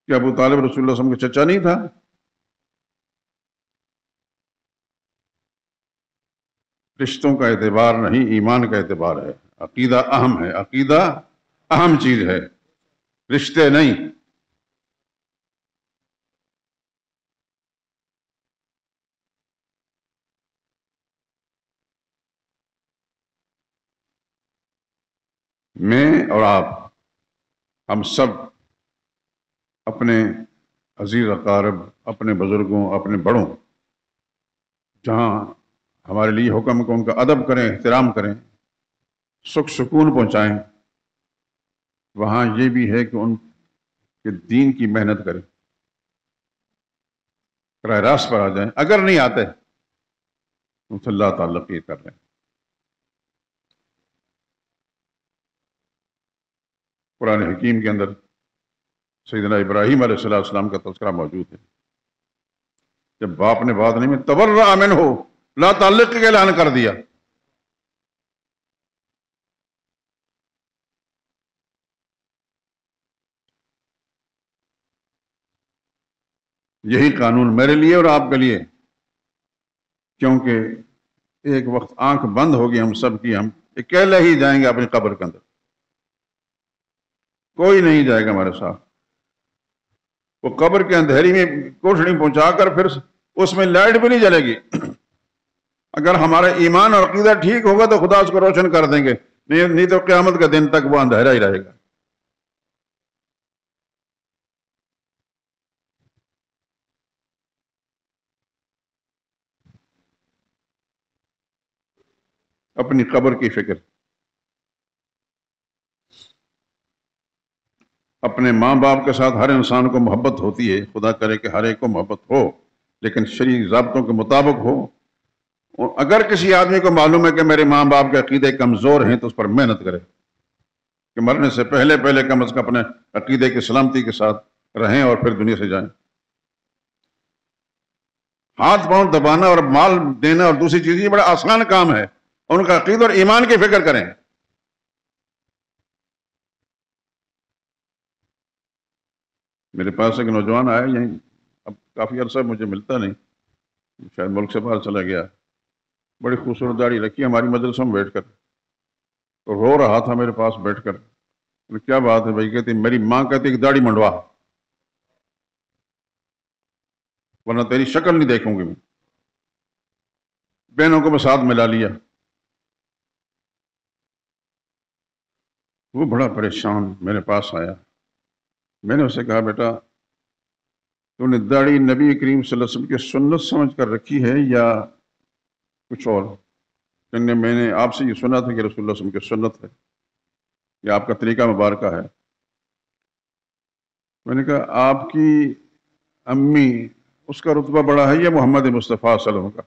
کہ ابو طالب رسول اللہ صلی اللہ علیہ وسلم کا چچا نہیں تھا؟ رشتوں کا اعتبار نہیں، ایمان کا اعتبار ہے۔ عقیدہ اہم ہے، عقیدہ اہم چیز ہے، رشتے نہیں۔ میں اور آپ، ہم سب اپنے عزیز اقارب، اپنے بزرگوں، اپنے بڑوں، جہاں ہمارے لیے حکم کو ان کا ادب کریں، احترام کریں، سکھ سکون پہنچائیں، وہاں یہ بھی ہے کہ ان کے دین کی محنت کریں، راہ راست پر آ جائیں۔ اگر نہیں آتے ان سے اللہ تعالیٰ پیر کر لیں۔ قرآن حکیم کے اندر سیدنا ابراہیم علیہ السلام کا تذکرہ موجود ہے۔ جب باپ نے بات نہیں میں تبرأ منہ، لا تعلق کا اعلان کر دیا۔ یہی قانون میرے لیے اور آپ کے لیے، کیونکہ ایک وقت آنکھ بند ہوگی ہم سب کی، ہم اکیلے ہی جائیں گے اپنی قبر کے اندر، کوئی نہیں جائے گا ہمارے ساتھ۔ وہ قبر کے اندھیری میں کوٹھڑی پہنچا کر پھر اس میں لائٹ بھی نہیں جلے گی۔ اگر ہمارا ایمان اور عقیدہ ٹھیک ہوگا تو خدا اس کو روشن کر دیں گے، نہیں تو قیامت کے دن تک وہ اندھیرا ہی رہے گا۔ اپنی قبر کی فکر، اپنے ماں باپ کے ساتھ ہر انسان کو محبت ہوتی ہے، خدا کرے کہ ہر ایک کو محبت ہو لیکن شرعی ضابطوں کے مطابق ہو۔ اور اگر کسی آدمی کو معلوم ہے کہ میرے ماں باپ کے عقیدے کمزور ہیں تو اس پر محنت کرے کہ مرنے سے پہلے کم از کم اپنے عقیدے کی سلامتی کے ساتھ رہیں اور پھر دنیا سے جائیں۔ ہاتھ پاؤں دبانا اور مال دینا اور دوسری چیز یہ بڑا آسان کام ہے، ان کا عقیدہ اور ایمان کی فکر کریں۔ میرے پاس ایک نوجوان آیا، یہیں اب کافی عرصہ مجھے ملتا نہیں، شاید ملک سے باہر چلا گیا، بڑی خوبصورت داڑھی رکھی ہماری مجلسوں میں بیٹھ کر، تو رو رہا تھا میرے پاس بیٹھ کر۔ کیا بات ہے بھائی؟ کہتی میری ماں کہتی کہ داڑھی منڈوا ورنہ تیری شکل نہیں دیکھوں گی میں۔ بہنوں کو میں ساتھ ملا لیا، وہ بڑا پریشان میرے پاس آیا۔ میں نے اسے کہا بیٹا تو نے داڑھی نبی کریم صلی اللہ علیہ وسلم کی سنت سمجھ کر رکھی ہے یا کچھ اور؟ میں نے آپ سے یہ سنا تھا کہ رسول اللہ صلی اللہ علیہ وسلم کی سنت ہے، یہ آپ کا طریقہ مبارکہ ہے۔ میں نے کہا آپ کی امی اس کا رتبہ بڑا ہے یا محمد مصطفیٰ صلی اللہ علیہ وسلم کا؟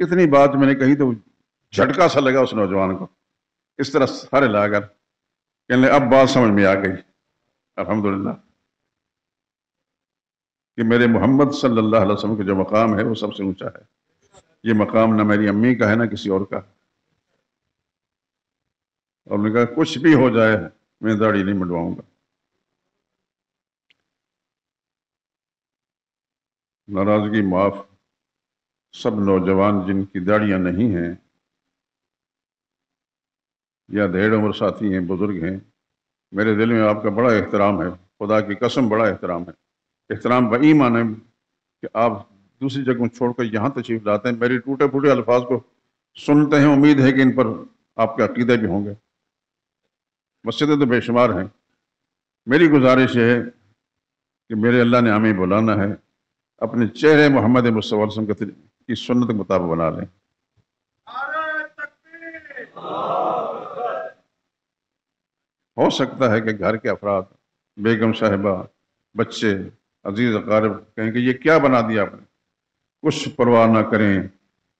اتنی بات میں نے کہی تو جھٹکا سا لگا اس نوجوان کو، اس طرح سارے لا کر کہنے اب بات سمجھ میں آ گئی الحمدللہ کہ میرے محمد صلی اللہ علیہ وسلم کا جو مقام ہے وہ سب سے اونچا ہے۔ یہ مقام نہ میری امی کا ہے نہ کسی اور کا۔ اور میں نے کہا کچھ بھی ہو جائے میں داڑھی نہیں منڈواؤں گا۔ ناراضگی معاف، سب نوجوان جن کی داڑیاں نہیں ہیں یا دھیڑ عمر ساتھی ہیں، بزرگ ہیں، میرے دل میں آپ کا بڑا احترام ہے، خدا کی قسم بڑا احترام ہے۔ احترام بہی معنی کہ آپ دوسری جگہوں چھوڑ کر یہاں تشریف لاتے ہیں، میری ٹوٹے پھوٹے الفاظ کو سنتے ہیں، امید ہے کہ ان پر آپ کے عقیدے بھی ہوں گے۔ مسجدیں تو بے شمار ہیں، میری گزارش یہ ہے کہ میرے اللہ نے ہمیں بلانا ہے، اپنے چہرے محمد مصطفیٰ صلی اللہ علیہ وسلم کی سنت کے مطابق بنا لیں۔ ہو سکتا ہے کہ گھر کے افراد، بیگم صاحبہ، بچے، عزیز اقارب کہیں کہ یہ کیا بنا دیا آپ نے؟ کچھ پرواہ نہ کریں،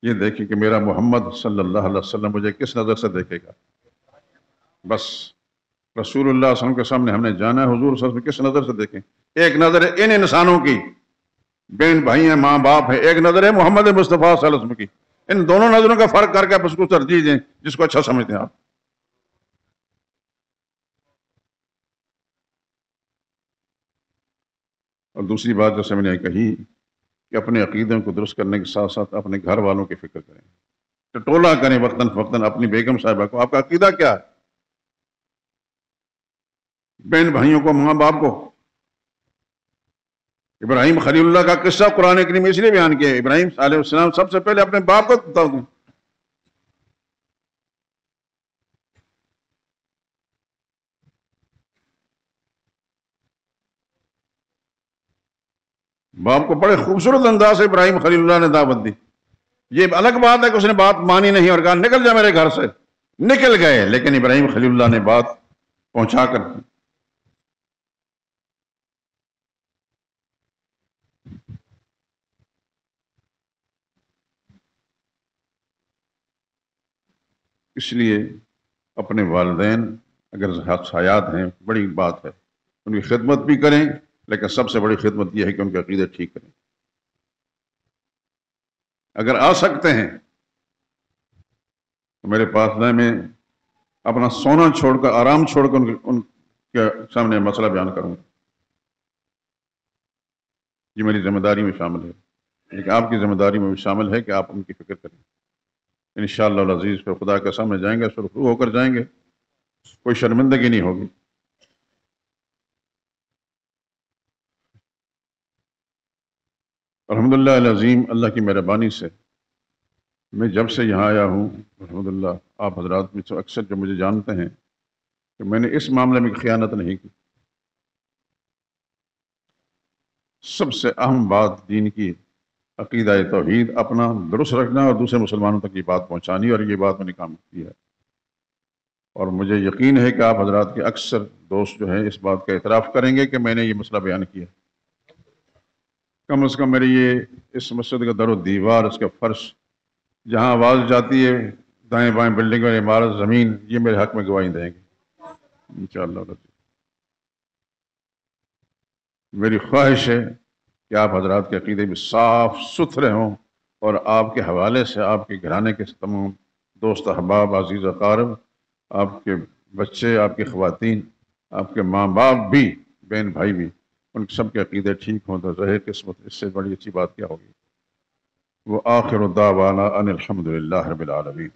یہ دیکھیں کہ میرا محمد صلی اللہ علیہ وسلم مجھے کس نظر سے دیکھے گا۔ بس رسول اللہ صلی اللہ علیہ وسلم کے سامنے ہم نے جانا ہے، حضور صلی اللہ علیہ وسلم کس نظر سے دیکھیں۔ ایک نظر ہے ان انسانوں کی، بہن بھائی ہیں، ماں باپ ہے، ایک نظر ہے محمد مصطفیٰ صلی اللہ علیہ وسلم کی۔ ان دونوں نظروں کا فرق کر کے آپ اس کو ترجیح دیں جس کو اچھا سمجھتے ہیں آپ۔ اور دوسری بات جیسے میں نے کہی کہ اپنے عقیدوں کو درست کرنے کے ساتھ ساتھ اپنے گھر والوں کی فکر کریں، ٹٹولا کریں وقتاً فوقتاً اپنی بیگم صاحبہ کو، آپ کا عقیدہ کیا ہے، بہن بھائیوں کو، ماں باپ کو۔ ابراہیم خلیل اللہ کا قصہ قرآن کریم میں اس لیے بیان کیا ہے، ابراہیم علیہ السلام سب سے پہلے اپنے باپ کو بتا دیں۔ باپ کو بڑے خوبصورت انداز سے ابراہیم خلیل اللہ نے دعوت دی۔ یہ الگ بات ہے کہ اس نے بات مانی نہیں اور کہا نکل جا میرے گھر سے، نکل گئے، لیکن ابراہیم خلیل اللہ نے بات پہنچا کر دی۔ اس لیے اپنے والدین اگر حیات ہیں بڑی بات ہے، ان کی خدمت بھی کریں، لیکن سب سے بڑی خدمت یہ ہے کہ ان کے عقیدے ٹھیک کریں۔ اگر آ سکتے ہیں تو میرے پاس میں اپنا سونا چھوڑ کر، آرام چھوڑ کر ان کے سامنے مسئلہ بیان کروں گا، یہ میری ذمہ داری میں شامل ہے، لیکن آپ کی ذمہ داری میں بھی شامل ہے کہ آپ ان کی فکر کریں۔ انشاءاللہ العزیز پھر خدا کے سامنے جائیں گے، سرخرو ہو کر جائیں گے، کوئی شرمندگی نہیں ہوگی۔ الحمدللہ العظیم، اللہ کی مہربانی سے میں جب سے یہاں آیا ہوں، الحمدللہ آپ حضرات میں سے اکثر جو مجھے جانتے ہیں کہ میں نے اس معاملے میں خیانت نہیں کی۔ سب سے اہم بات دین کی عقیدہ توحید اپنا درست رکھنا اور دوسرے مسلمانوں تک یہ بات پہنچانی، اور یہ بات میں نے کام کی ہے۔ اور مجھے یقین ہے کہ آپ حضرات کے اکثر دوست جو ہیں اس بات کا اعتراف کریں گے کہ میں نے یہ مسئلہ بیان کیا۔ کم از کم میری یہ اس مسجد کا در و دیوار، اس کا فرش، جہاں آواز جاتی ہے، دائیں بائیں بلڈنگ اور عمارت، زمین، یہ میرے حق میں گواہی دیں گے انشاءاللہ۔ میری خواہش ہے کہ آپ حضرات کے عقیدے بھی صاف ستھرے ہوں، اور آپ کے حوالے سے آپ کے گھرانے کے تمام دوست احباب، عزیز اقارب، آپ کے بچے، آپ کی خواتین، آپ کے ماں باپ بھی، بہن بھائی بھی، ان سب کے عقیدے ٹھیک ہوں تو ظاہر قسمت، اس سے بڑی اچھی بات کیا ہوگی۔ وآخر دعوانا ان الحمد للہ رب العالمین۔